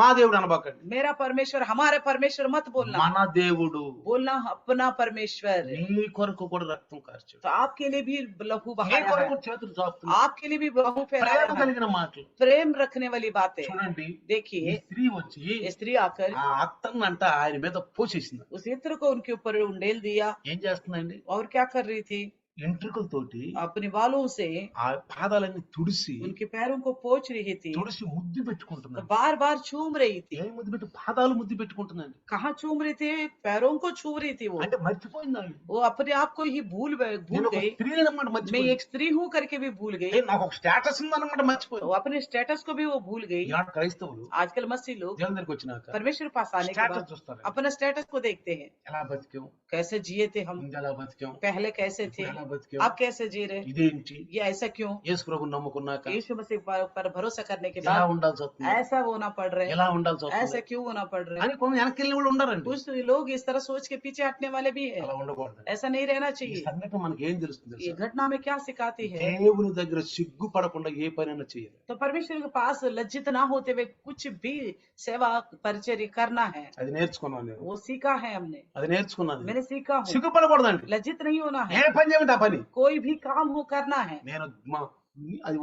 మా దేవుడు అనబాకండి. मेरा परमेश्वर हमारे परमेश्वर मत बोलना, మన దేవుడు बोलना अपना परमेश्वर। నీ కొరకు కూడా రక్తం కార్చాడు, तो आपके लिए भी लहू నీ बहाया కొరకు है, చేతులు చాపుతున్నాడు. आपके लिए भी लहू फैलाया ప్రేమ है, కలిగిన మాటలు प्रेम रखने वाली बातें। చూడండి. ఈ देखिए స్త్రీ వచ్చి ये स्त्री आकर ఆ అత్తను అంట ఆయన మీద పోసేసింది. उस इत्र को उनके ऊपर उंडेल दिया ఏం చేస్తుందండి? और क्या कर रही थी? ఎంట్రుకలతోటి अपने बालों से ఆ పాదాలన్నీ తుడిసి उनके पैरों को पोंछ रही थी, తుడిసి ముద్దు तो పెట్టుకుంటున్నాడు. बार बार चूम रही थी। ఏం ముద్దు పెట్టి? పాదాలు ముద్దు పెట్టుకుంటుందండి. कहाँ चूम रही थी? पैरों को छू रही थी। అంటే మర్చిపోయింది ఆవిడ. वो अपने आप को ही भूल నేను ఒక गई। స్త్రీ అనమాట मैं మర్చిపోయింది. एक स्त्री हूँ करके भी भूल गई, నాకు ఒక స్టేటస్ ఉందన్నమాట మర్చిపోయింది. तो अपने स्टेटस को भी वो भूल गई। ఈనాడు క్రైస్తవులు आजकल मसीह लोग దేవుని దగ్గరికి వచ్చినాక परमेश्वर के पास आने के స్టేటస్ बाद చూస్తారు. अपना स्टेटस को देखते हैं, ఎలా బతికాం, कैसे जिए थे हम, ఇంకెలా బతికాం, पहले कैसे थे, ఎలా బతికాం, अब कैसे जी रहे, ఇదేంటి? ये ऐसा क्यों? యేసు ప్రభుని నమ్ముకున్నాక यीशु मसीह पर भरोसा करने के ఎలా बाद ఉండాల్సి వస్తుంది, ऐसा होना पड़ रहा ఎలా है, ఉండాల్సి ऐसा వస్తుంది क्यों होना पड़ रहा है। అని కొన్ని వెనక్కి వెళ్ళిన వాళ్ళు ఉండారండి. कुछ लोग इस तरह सोच के पीछे हटने वाले भी है, అలా ఉండకూడదు. ऐसा नहीं रहना ఈ चाहिए। సంఘటన మనకి ఏం తెలుస్తుంది ये తెలుసా? घटना में क्या सिखाती है? దేవుని దగ్గర సిగ్గుపడకుండా ఏ పనైనా చేయాలి. तो परमेश्वर के पास लज्जित ना होते हुए कुछ भी सेवा परिचर्य करना है, అది నేర్చుకున్నాను నేను, वो सीखा है हमने, అది నేర్చుకున్నాను. मैंने सीखा हूँ। సిగ్గుపడకూడదండి. लज्जित नहीं होना ఏ है, పని చేయమంటే ఆ పని. कोई भी काम हो करना है। నేను అది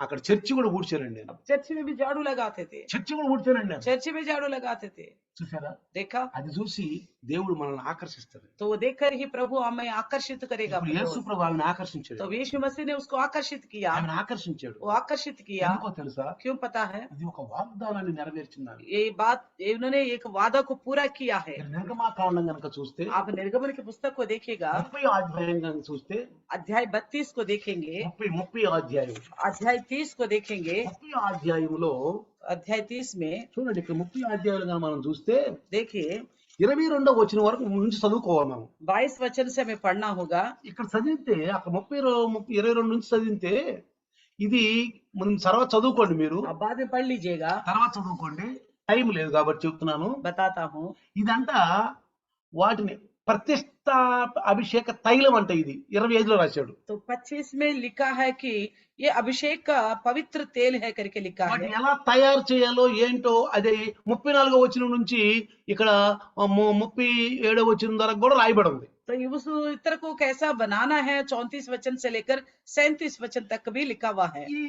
అక్కడ చర్చి కూడా కూర్చోనండి. నేను चर्च में भी झाड़ू लगाते थे, చర్చి కూడా కూర్చోనండి నేను. चर्च में झाड़ू लगाते थे। చూసారా? देखा, అది చూసి దేవుడు మనల్ని ఆకర్షిస్తాడు. तो वो देखकर ही प्रभु हमें आकर्षित करेगा। ఇప్పుడు యేసు ప్రభు ఆమెను ఆకర్షించాడు, तो यीशु मसीह ने उसको आकर्षित किया, ఆమెను ఆకర్షించాడు. वो आकर्षित किया। ఎందుకో తెలుసా? क्यों पता है? ఇది ఒక వాగ్దానాన్ని నెరవేర్చింది. ये बात इन्होंने एक वादा को पूरा किया है। నిర్గమాకాండం గనక చూస్తే, आप निर्गमन की पुस्तक को देखिएगा, 30 అధ్యాయం గనక చూస్తే, अध्याय 32 को देखेंगे, 30 అధ్యాయం, अध्याय 30 को देखेंगे, 30 అధ్యాయంలో अध्याय 30 में చూడండి, ఇక్కడ 30 అధ్యాయాలు కనుక మనం చూస్తే देखिए 22వ వచనం వరకు నుంచి చదువుకోవాలి మనం. 22 वचन से हमें पढ़ना होगा। ఇక్కడ చదివితే అక్కడ 22 నుంచి చదివితే ఇది మనం తర్వాత చదువుకోండి, మీరు अब बाद में पढ़ लीजिएगा। తర్వాత చదువుకోండి. టైం లేదు కాబట్టి చెప్తున్నాను. बताता हूँ। ఇదంతా వాటిని ప్రతిష్ఠా అభిషేక తైలం అంట. ఇది 25లో రాశాడు. तो 25 में लिखा है कि ये अभिषेक का पवित्र तेल है करके लिखा వాటిని है। ఎలా తయారు చేయాలో ఏంటో అది 34వ వచనం నుంచి ఇక్కడ 37వ వచనం వరకు కూడా రాయబడి ఉంది. तो उस इत्र को कैसा बनाना है 34 वचन से लेकर 37 वचन तक भी लिखा हुआ है। ఈ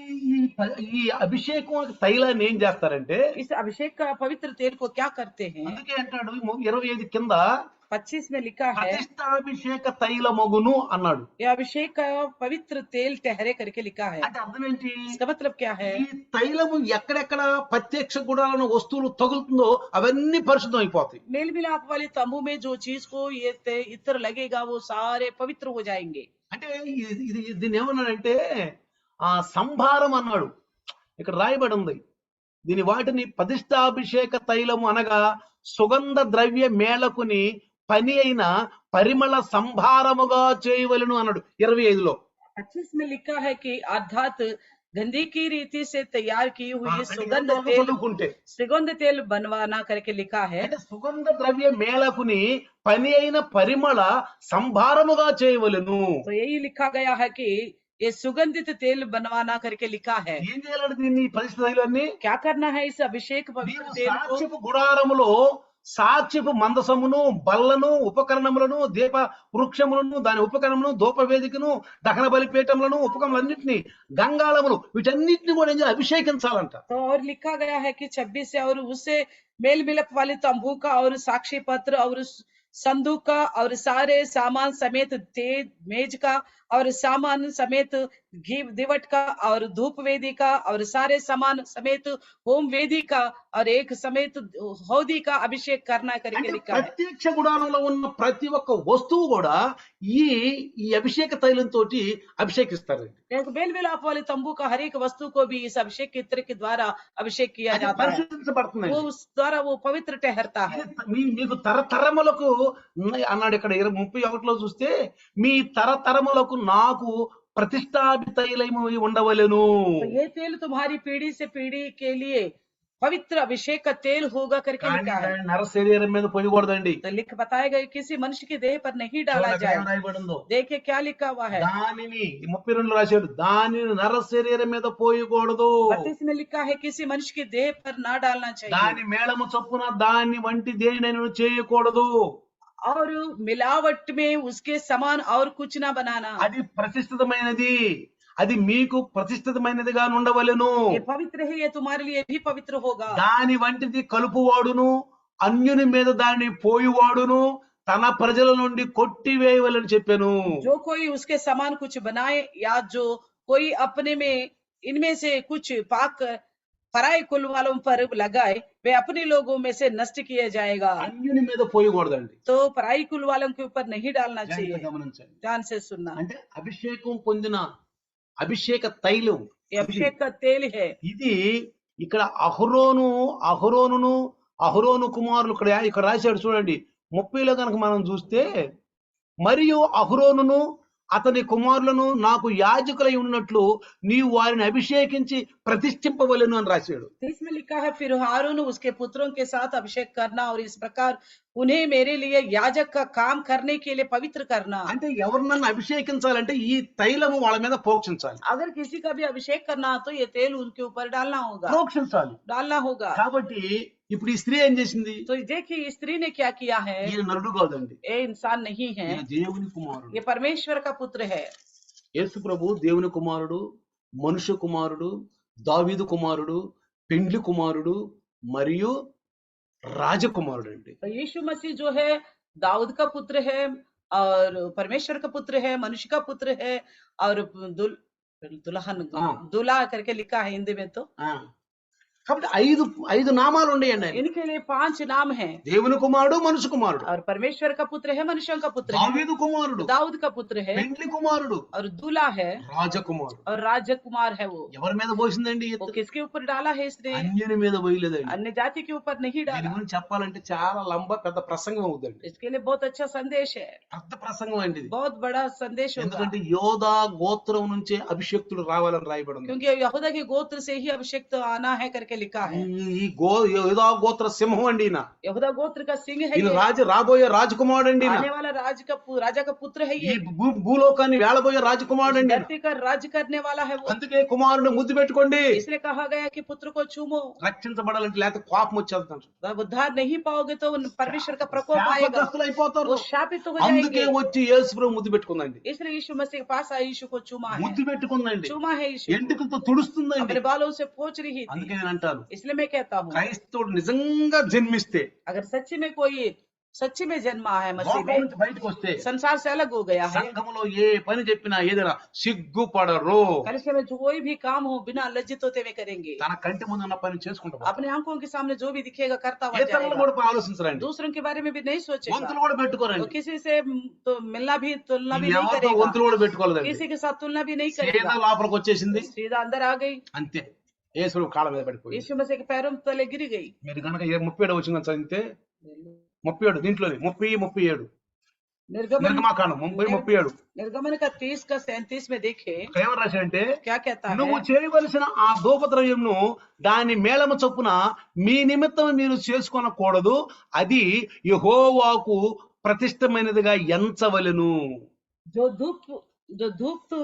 ఈ అభిషేకం తైలాన్ని ఏం చేస్తారంటే, इस अभिषेक का पवित्र तेल को क्या करते हैं? అందుకే అంటాడు 25 కింద 25 में लिखा है ప్రతిష్టాభిషేక తైలమగును అన్నాడు. ये अभिषेक का पवित्र तेल ठहरे करके लिखा है। అంటే అర్థం ఏంటి? इसका मतलब क्या है? ఈ తైలము ఎక్కడెక్కడ ప్రత్యక్ష గుడాలను వస్తువులు తగులుతుందో అవన్నీ పరిశుద్ధం అయిపోతాయి. मेल मिलाप वाले तंबू में जो चीज को ये इत्र लगेगा वो सारे पवित्र हो जाएंगे। అంటే దీన్ని ఏమన్నాడంటే సంభారం అన్నాడు. ఇక్కడ రాయబడి ఉంది. వాటిని ప్రతిష్టాభిషేక తైలము అనగా సుగంధ ద్రవ్య మేళకుని పని అయిన పరిమళ సంభారముగా చేయవలెను అన్నాడు 25లో. 25 में लिखा है कि अर्थात गंदी की रीति से तैयार की हुई सुगंध तेल बनवाना करके लिखा है। సుగంధ ద్రవ్య మేళకుని పని అయిన పరిమళ సంభారముగా చేయవలెను. तो यही लिखा गया है कि ये सुगंधित तेल बनवाना करके लिखा है। ఏం చేయాలంటే దీన్ని పరిశుద్ధ తైలాన్ని क्या करना है इस अभिषेक पवित्र तेल को? సాక్ష్యపు గుడారములో సాక్ష్యపు మందసమును బల్లను ఉపకరణములను దీప వృక్షములను దాని ఉపకరణమును ధూపవేదికను దహన బలిపీఠములను ఉపకరణలన్నింటినీ గంగాళములు వీటన్నిటిని కూడా ఏం చేయాలి? అభిషేకించాలంట. तो और लिखा गया है कि 26 से और उससे मेल मिलाप वाले तंबू का और साक्षी पत्र और संदूक का और सारे सामान समेत तेज मेज का और सामान समेत घी दिवट का और धूप वेदी का और सारे सामान समेत होम वेदी का और एक समेत हौदी का अभिषेक करना करके लिखा है। ప్రత్యక్ష గుడారంలో ఉన్న ప్రతి ఒక్క వస్తువు కూడా ఈ అభిషేక తైలంతో అభిషేకిస్తారు. एक मेल मिलाप वाले तंबू का हर एक वस्तु को भी इस अभिषेक इत्र के द्वारा अभिषेक किया जाता है। పరిశుద్ధించబడుతుంది. वो उस द्वारा वो पवित्र ठहरता है। మీకు తరతరములకు అన్నాడు. ఇక్కడ 31లో చూస్తే మీ తరతరములకు నాకు ప్రతిష్టాభి తైలము ఉండవలెను. तो ये तेल तुम्हारी पीढ़ी से पीढ़ी के लिए पवित्र अभिषेक का तेल होगा करके लिखा है। నర శరీరం మీద పోయకూడదండి. तो लिख बताया गया किसी मनुष्य के देह पर नहीं डाला जाए। देखिए क्या लिखा हुआ है। దానిని 32లో రాశాడు, దానిని నర శరీరం మీద పోయకూడదు. 32 में लिखा है किसी मनुष्य के देह पर ना डालना चाहिए। దాని మేళము చొప్పున దాని వంటి దేనినైనా చేయకూడదు. और मिलावट में उसके समान और कुछ ना बनाना। అది ప్రతిష్ఠితమైనది, అది మీకు ప్రతిష్ఠితమైనదిగా ఉండవలెను. ये पवित्र है, ये तुम्हारे लिए भी पवित्र होगा। దాని వంటిది కలుపువాడును అన్యుని మీద దాన్ని పోయివాడును తన ప్రజల నుండి కొట్టివేయవలని చెప్పాను. जो कोई उसके समान कुछ बनाए या जो कोई अपने में इनमें से कुछ पाक पराई कुल वालों पर लगाए वे अपने लोगों में से नष्ट किया जाएगा। అన్యుని మీద పోయకూడదండి. तो पराई कुल वालों के ऊपर नहीं डालना चाहिए। గమనించండి. ध्यान से सुनना। అంటే అభిషేకం పొందిన అభిషేక తైలం ये अभिषेक का तेल है। ఇది ఇక్కడ అహరోను కుమారులు ఇక్కడ రాశాడు చూడండి. 30లో కనుక మనం చూస్తే, మరియు అహరోనును అతని కుమారులను నాకు యాజకులై ఉన్నట్లు నీవు వారిని అభిషేకించి ప్రతిష్ఠింపవలెను అని రాశాడు. इसमें लिखा है फिर हारून उसके पुत्रों के साथ अभिषेक करना और इस प्रकार उन्हें मेरे लिए याजक का काम करने के लिए पवित्र करना। అంటే ఎవరినన్నా అభిషేకించాలంటే ఈ తైలము వాళ్ళ మీద ప్రోక్షించాలి. अगर किसी का भी अभिषेक करना तो ये तेल उनके ऊपर डालना होगा, ప్రోక్షించాలి. डालना होगा। కాబట్టి ఇప్పుడు ఈ స్త్రీ ఏం చేసింది? तो देखिए स्त्री ने क्या किया है। ఈయన నరుడు కాదండి, ये इंसान नहीं है, ఈయన దేవుని కుమారుడు. ये परमेश्वर का पुत्र है। యేసు ప్రభు దేవుని కుమారుడు, మనుష్య కుమారుడు, దావీదు కుమారుడు, పెండ్లి కుమారుడు మరియు రాజకుమారుడు అండి. तो यीशु मसीह जो है दाऊद का पुत्र है और परमेश्वर का पुत्र है, मनुष्य का पुत्र है और दुल्हन दूल्हा करके लिखा है हिंदी में। तो కాబట్టి ఐదు నామాలు ఉన్నాయండి. इनके लिए 5 नाम हैं। దేవుని కుమారుడు, మనుష్య కుమారుడు, और परमेश्वर का पुत्र है, मनुष्यों का पुत्र है, దావీదు కుమారుడు, दाऊद का पुत्र है, పెండ్లి కుమారుడు, और दूल्हा है, రాజకుమారుడు. और राजकुमार है। वो ఎవరి మీద పోసిందండి? वो किसके ऊपर डाला है इसने? అన్యుని మీద పోయలేదండి. अन्य जाति के ऊपर नहीं దీని डाला। గురించి చెప్పాలంటే చాలా పెద్ద ప్రసంగం అవుతుందండి. इसके लिए बहुत अच्छा संदेश है, పెద్ద ప్రసంగం అండి ఇది. बहुत बड़ा संदेश होगा। ఎందుకంటే యోధా గోత్రం నుంచే అభిషేక్తులు రావాలని రాయబడి ఉంది. क्योंकि यहूदा के गोत्र से ही अभिषेक आना है करके करके लिखा है। ఈ యూదా గోత్ర సింహం అండి ఈయన. यहूदा गोत्र का सिंह है ఈయన ये, రాబోయే రాజకుమారుడు అండి ఈయన. आने वाला राजा का पुत्र है ఈ ये, భూలోకాన్ని వేళబోయే రాజకుమారుడు అండి ఈయన. धरती का राज करने वाला है वो। అందుకే కుమారుని ముద్దు పెట్టుకోండి. इसलिए कहा गया कि पुत्र को चूमो, రక్షించబడాలంటే లేకపోతే కోపం వచ్చేస్తుంది. जब उद्धार नहीं पाओगे तो परमेश्वर का प्रकोप आएगा, శాపగ్రస్తులు అయిపోతారు. वो शापित हो అందుకే जाएंगे। వచ్చి యేసు ప్రభు ముద్దు పెట్టుకుందండి. इसलिए यीशु मसीह के पास आए, यीशु को चूमा है, ముద్దు పెట్టుకుందండి. चूमा है यीशु, ఎంటుకలతో తుడుస్తుందండి. अपने बालों से पोंछ रही थी। అందుకే నేను అంటాను, इसलिए मैं कहता हूँ, క్రైస్తవుడు నిజంగా జన్మిస్తే, अगर सच्ची में कोई सच्ची में जन्मा है मसीह లోకం में, నుంచి బయటకు వస్తే, संसार से अलग हो गया है, సంఘములో ఏ పని చెప్పినా ఏదైనా సిగ్గుపడరు. कलिसिया में जो कोई भी काम हो बिना लज्जित होते हुए करेंगे, తన కంటి ముందు ఉన్న పని చేసుకుంటాం. अपने आंखों के सामने जो भी दिखेगा करता हुआ ఇతరులు जाएगा, కూడా ఆలోచించరండి. दूसरों के बारे में भी नहीं सोचेगा, వంతులు కూడా तो పెట్టుకోరండి. किसी से तो मिलना भी तुलना भी नहीं ఎవరితో करेगा, వంతులు కూడా పెట్టుకోలేదండి. किसी के साथ तुलना भी नहीं సీదా करेगा, లోపలికి వచ్చేసింది सीधा अंदर आ गई, అంతే. యేసు కాళ్ళ మీద పడిపోయింది. यीशु मसीह के पैरों तले गिर गई। మీరు కనుక 37 వచ్చిన చదివితే 37 దీంట్లోనే 37 निर्गमन నిర్గమాకాండం 37 निर्गमन का 30 का 37 में देखे ఏమని రాశాడంటే, क्या कहता है, నువ్వు చేయవలసిన ఆ ధూపద్రవ్యంను దాని మేళము చొప్పున మీ నిమిత్తం మీరు చేసుకొనకూడదు, అది యెహోవాకు ప్రతిష్టమైనదిగా ఎంచవలెను. जो धूप तू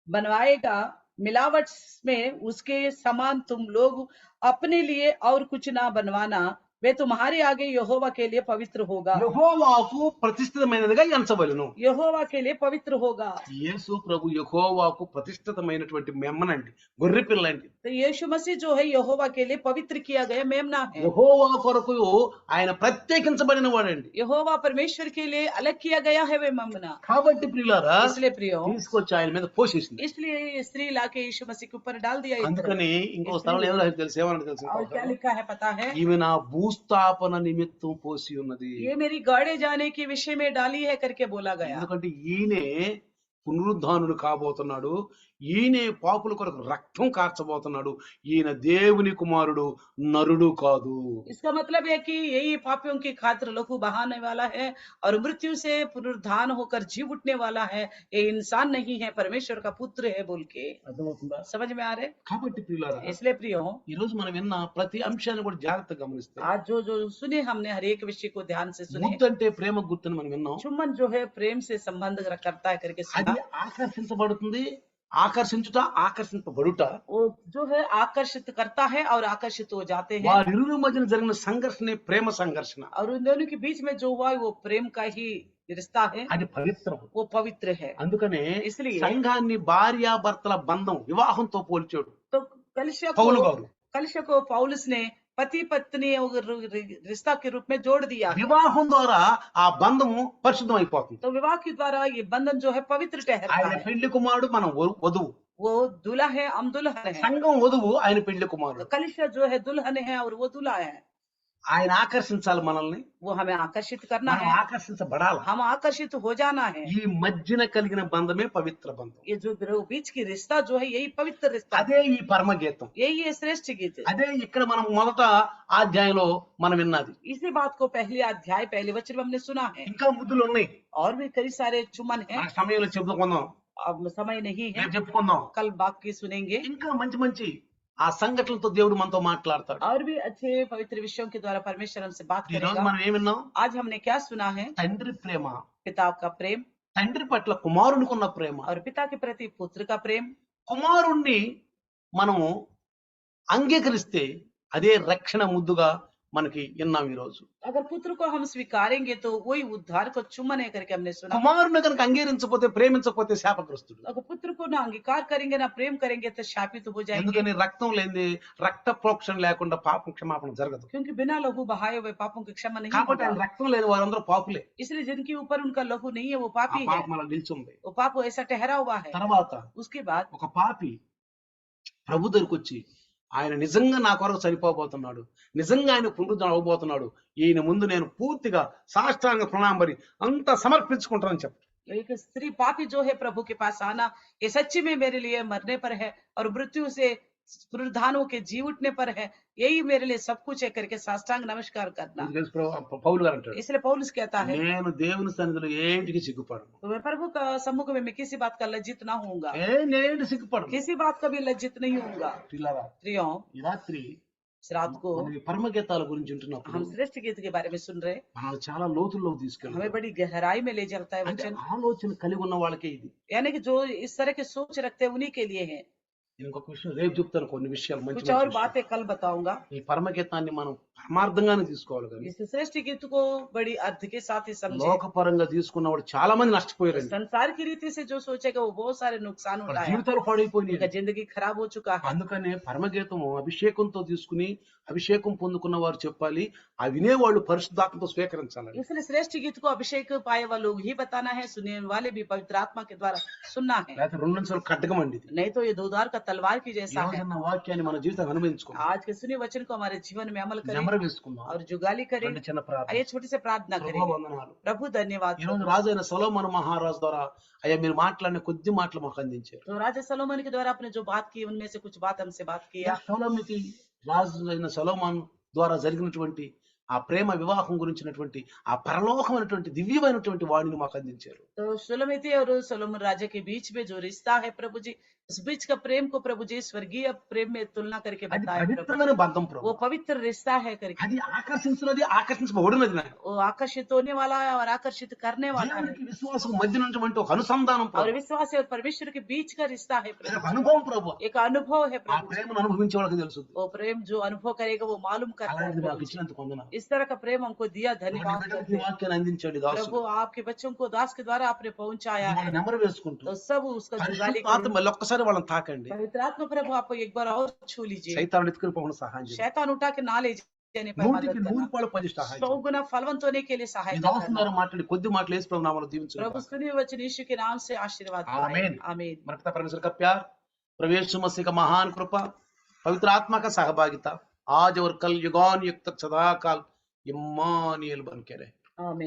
बनवाएगा मिलावट में उसके समान तुम लोग अपने लिए और कुछ ना बनवाना, वे तुम्हारे आगे यहोवा के लिए पवित्र होगा, యెహోవాకు ప్రతిష్ఠితమైనదిగా ఎంచవలెను. यहोवा के लिए पवित्र होगा। యేసు ప్రభు యెహోవాకు ప్రతిష్ఠితమైనటువంటి మెమ్మనండి, గొర్రె పిల్లండి. तो यीशु मसीह जो है यहोवा के लिए पवित्र किया गया मेमना है, యెహోవా కొరకు ఆయన ప్రత్యేకించబడిన వాడండి. यहोवा परमेश्वर के लिए अलग किया गया है वे मेमना। కాబట్టి ప్రియులారా, इसलिए प्रियो, తీసుకొచ్చి ఆయన మీద పోషిస్తుంది. इसलिए ये स्त्री लाके यीशु मसीह के ऊपर डाल दिया इस तरह। అందుకని ఇంకో స్థలంలో ఏమో తెలుసు, ఏమన్నా తెలుసు, और क्या लिखा है पता है, ఈమె నా భూస్థాపన నిమిత్తం పోసి ఉన్నది. ये मेरी गाड़े जाने के विषय में डाली है करके बोला गया, ఎందుకంటే ఈయనే పునరుద్ధానుడు కాబోతున్నాడు. ఈయనే పాపుల కొరకు రక్తం కార్చబోతున్నాడు. ఈయన దేవుని కుమారుడు, నరుడు కాదు. इसका मतलब है कि यही पापियों की खातिर लहू बहाने वाला है और मृत्यु से पुनरुद्धान होकर जी उठने वाला है, ये इंसान नहीं है, परमेश्वर का पुत्र है बोल के। అర్థమవుతుందా? समझ में आ रहे? కాబట్టి ప్రియులారా, इसलिए प्रियो, ఈ రోజు మనం విన్న ప్రతి అంశాన్ని కూడా జాగ్రత్తగా గమనిస్తే, आज जो सुने हमने हर एक विषय को ध्यान से सुने। ముద్దంటే ప్రేమ గుర్తుని మనం విన్నాం. चुम्बन जो है प्रेम से संबंध करता है करके सुना। అది ఆకర్షించబడుతుంది, ఆకర్షించుట, ఆకర్షింపబడుట. वो जो है आकर्षित करता है और आकर्षित हो जाते हैं, వారిరువురి మధ్యన జరిగిన సంఘర్షణే ప్రేమ సంఘర్షణ. और उन दोनों के बीच में जो हुआ है वो प्रेम का ही रिश्ता है, అది పవిత్రం. वो पवित्र है। అందుకనే इसलिए సంఘాన్ని భార్యాభర్తల బంధం వివాహంతో పోల్చాడు तो कलिसिया పౌలు గారు. को पौलुस ने पति पत्नी रिश्ता के रूप में जोड़ दिया है। వివాహం ద్వారా ఆ బంధము పరిశుద్ధం అయిపోతుంది. तो विवाह के द्वारा ये बंधन जो है पवित्र ठहरता ఆయన है। పెళ్లి కుమారుడు, మనం వధువు. वो दूल्हा है, हम दुल्हन है। సంఘం వధువు, ఆయన పెళ్లి కుమారుడు. तो कलिसिया जो है दुल्हन है और वो दूल्हा है। ఆయన ఆకర్షించాలి మనల్ని, वो हमें आकर्षित करना మనం है, ఆకర్షించబడాలి. हम आकर्षित हो जाना है। ఈ మధ్యన కలిగిన బంధమే పవిత్ర బంధం. ये जो बीच की रिश्ता जो है यही पवित्र रिश्ता है, అదే ఈ పరమ గీతం. यही है श्रेष्ठ गीत। అదే ఇక్కడ మనం మొదట అధ్యాయంలో మనం విన్నది. इसी बात को पहले अध्याय पहले वचन में हमने सुना है। ఇంకా ముద్దులు ఉన్నాయి, और भी कई सारे चुमन है, మన సమయంలో చెప్పుకుందాం, अब समय नहीं है, రేపు చెప్పుకుందాం. कल बाकी सुनेंगे। ఇంకా మంచి మంచి ఆ సంఘటనలతో దేవుడు మనతో మాట్లాడతాడు. और भी अच्छे पवित्र विषयों के द्वारा परमेश्वर हमसे बात ఈ రోజు करेगा। మనం ఏం విన్నాం? आज हमने क्या सुना है? తండ్రి ప్రేమ, पिता का प्रेम తండ్రి పట్ల కుమారునికున్న ప్రేమ. और पिता के प्रति पुत्र का प्रेम। కుమారుణ్ణి మనము అంగీకరిస్తే అదే రక్షణ ముద్దుగా మనకి విన్నాం. ఈ రోజు अगर पुत्र को हम स्वीकारेंगे तो वही उद्धार को चुम्बन है करके हमने सुना। కుమారుని కనుక అంగీకరించకపోతే, ప్రేమించకపోతే శాపగ్రస్తుడు. अगर पुत्र को ना अंगीकार करेंगे ना प्रेम करेंगे तो शापित हो जाएंगे, ఎందుకని రక్తం లేనిది, రక్త ప్రోక్షణ లేకుండా పాపం క్షమాపణ జరగదు. क्योंकि बिना लहू बहाए हुए पापों की क्षमा नहीं కాబట్టి ఆయన होगा। రక్తం లేని వారందరూ పాపులే. इसलिए जिनके ऊपर उनका लहू नहीं है वो ఆ पापी है, పాపం అలా నిల్చుంది. वो पाप ऐसा ठहरा हुआ है। తర్వాత उसके बाद ఒక పాపి ప్రభు దగ్గరికి వచ్చి, ఆయన నిజంగా నా కొరకు చనిపోబోతున్నాడు, నిజంగా ఆయన పునరుద్ధరణ అవబోతున్నాడు, ఈయన ముందు నేను పూర్తిగా సాష్టాంగ ప్రణామరి అంతా సమర్పించుకుంటానని చెప్పాడు. एक स्त्री पापी जो है प्रभु के पास आना, ये सच्ची में मेरे लिए मरने पर है और मृत्यु से पुनरुद्धानों के जी उठने पर है, यही मेरे लिए सब कुछ है करके साष्टांग नमस्कार करना। ఇది తెలుసు పౌలు గారు అంటాడు, इसलिए पौलुस कहता है, నేను దేవుని సన్నిధిలో ఏంటికి సిగ్గుపడను. तो मैं प्रभु का सम्मुख में मैं किसी बात का लज्जित ना होऊंगा, నేనేంటి సిగ్గుపడను. किसी बात का भी लज्जित नहीं होऊंगा। పిల్లరా, प्रियो, ఈ రాత్రి इस रात को మనం ఈ పరమగీతాల గురించి వింటున్నప్పుడు हम श्रेष्ठ गीत के बारे में सुन रहे हैं। మనం చాలా లోతుల్లోకి हमें తీసుకెళ్తాం. बड़ी गहराई में ले जाता है అంటే वचन, ఆలోచన కలిగి ఉన్న వాళ్ళకే ఇది. यानी कि जो इस तरह की सोच रखते हैं उन्हीं के लिए है। నేను ఇంకొక విషయం రేపు చెప్తాను, కొన్ని విషయాలు మంచి कुछ మంచి और విషయాలు. बातें कल बताऊंगा। ఈ పరమగీతాన్ని మనం పరమార్థంగానే తీసుకోవాలి కానీ इस श्रेष्ठ गीत को बड़ी अर्थ के साथ ही समझे। లోకపరంగా తీసుకున్నవాడు చాలా మంది నష్టపోయారండి. संसार की रीति से जो सोचेगा वो बहुत सारे नुकसान వాళ్ళ उठाया, జీవితాలు పాడైపోయినాయి. उनका जिंदगी खराब हो चुका है। అందుకనే పరమగీతము అభిషేకంతో తీసుకుని అభిషేకం పొందుకున్న వారు చెప్పాలి, ఆ వినేవాళ్ళు పరిశుద్ధాత్మతో స్వీకరించాలని. इसलिए श्रेष्ठ गीत को अभिषेक पाए वाले लोग ही बताना है, सुनने वाले भी पवित्र आत्मा के द्वारा सुनना है। లేకపోతే రెండు నిమిషాలు ఖడ్గం అండి ఇది. नहीं तो ये दो धार का तलवार की ఈ जैसा है। రోజున్న వాక్యాన్ని మన జీవితాన్ని అనుభవించుకుందాం, आज के सुने वचन को हमारे जीवन में अमल करें నెమరు వేసుకుందాం. और जुगाली करें। రెండు చిన్న ప్రార్థన. आइए छोटी से प्रार्थना ప్రభా करेंगे। వందనాలు. प्रभु धन्यवाद। ఈ రోజు రాజైన సొలొమోను మహారాజు ద్వారా అయ్యా మీరు మాట్లాడిన కొద్ది మాటలు మాకు అందించారు. तो राजा सलोमन के द्वारा आपने जो बात की उनमें से कुछ बात हमसे बात किया। సొలొమోనుకి రాజు అయిన సొలొమోను ద్వారా జరిగినటువంటి ఆ ప్రేమ వివాహం గురించినటువంటి ఆ పరలోకమైనటువంటి దివ్యమైనటువంటి వాణిని మాకు అందించారు. तो सुलमिती और सोलोमन राजा के बीच में जो रिश्ता है प्रभु जी, उस बीच का प्रेम को प्रभु जी स्वर्गीय प्रेम में तुलना करके అది बताया प्रभु। పవిత్రమైన బంధం ప్రభు. वो पवित्र रिश्ता है करके, అది ఆకర్షించినది, ఆకర్షించబడినది నాయన. वो आकर्षित होने वाला है और आकर्षित करने वाला है। దేవునికి విశ్వాసం మధ్య ఉన్నటువంటి ఒక అనుసంధానం और ప్రభు. विश्वास और परमेश्वर के बीच का रिश्ता है అది प्रभु। ఒక అనుభవం ప్రభు. एक अनुभव है ఆ प्रभु। ప్రేమను అనుభవించే వాళ్ళకి తెలుస్తుంది. वो प्रेम जो अनुभव करेगा वो मालूम करता है అలాంటిది प्रभु మాకు जी। ఇచ్చినందుకు వందనాలు. इस तरह का प्रेम हमको दिया, అలాంటి धन्यवाद బిడ్డలకు करते ఈ हैं। వాక్యాన్ని అందించండి దాసు. प्रभु आपके बच्चों को दास के द्वारा आपने पहुंचाया వాళ్ళ है, నెమరు వేసుకుంటూ तो सब उसका जुगाली పరిశుద్ధాత్మ करें। మళ్ళీ ఒక్కసారి వాళ్ళని తాకండి. पवित्र आत्मा प्रभु आपको एक बार और छू लीजिए। సైతాను ఎత్తుకుని పోకుండా సహాయం చేయండి. शैतान उठा के ना ले जाने पर నూటికి मदद 100 करना, పాళ్ళు 10 సహాయం 100 చేయండి. गुना फलवंत होने के लिए ఈ सहायता దాసు करना। ద్వారా మాట్లాడి కొద్ది మాటలు యేసు ప్రభు నామములో దీవించును प्रभु గాక. सुनिए वचन यीशु के नाम से आशीर्वाद पाएं। आमीन। आमीन। మన పితా परमेश्वर का प्यार, प्रभु यीशु मसीह का महान कृपा, पवित्र आत्मा का सहभागिता आज और कल युगान युग तक सदा काल इम्मानुएल बन के रहे। आमीन।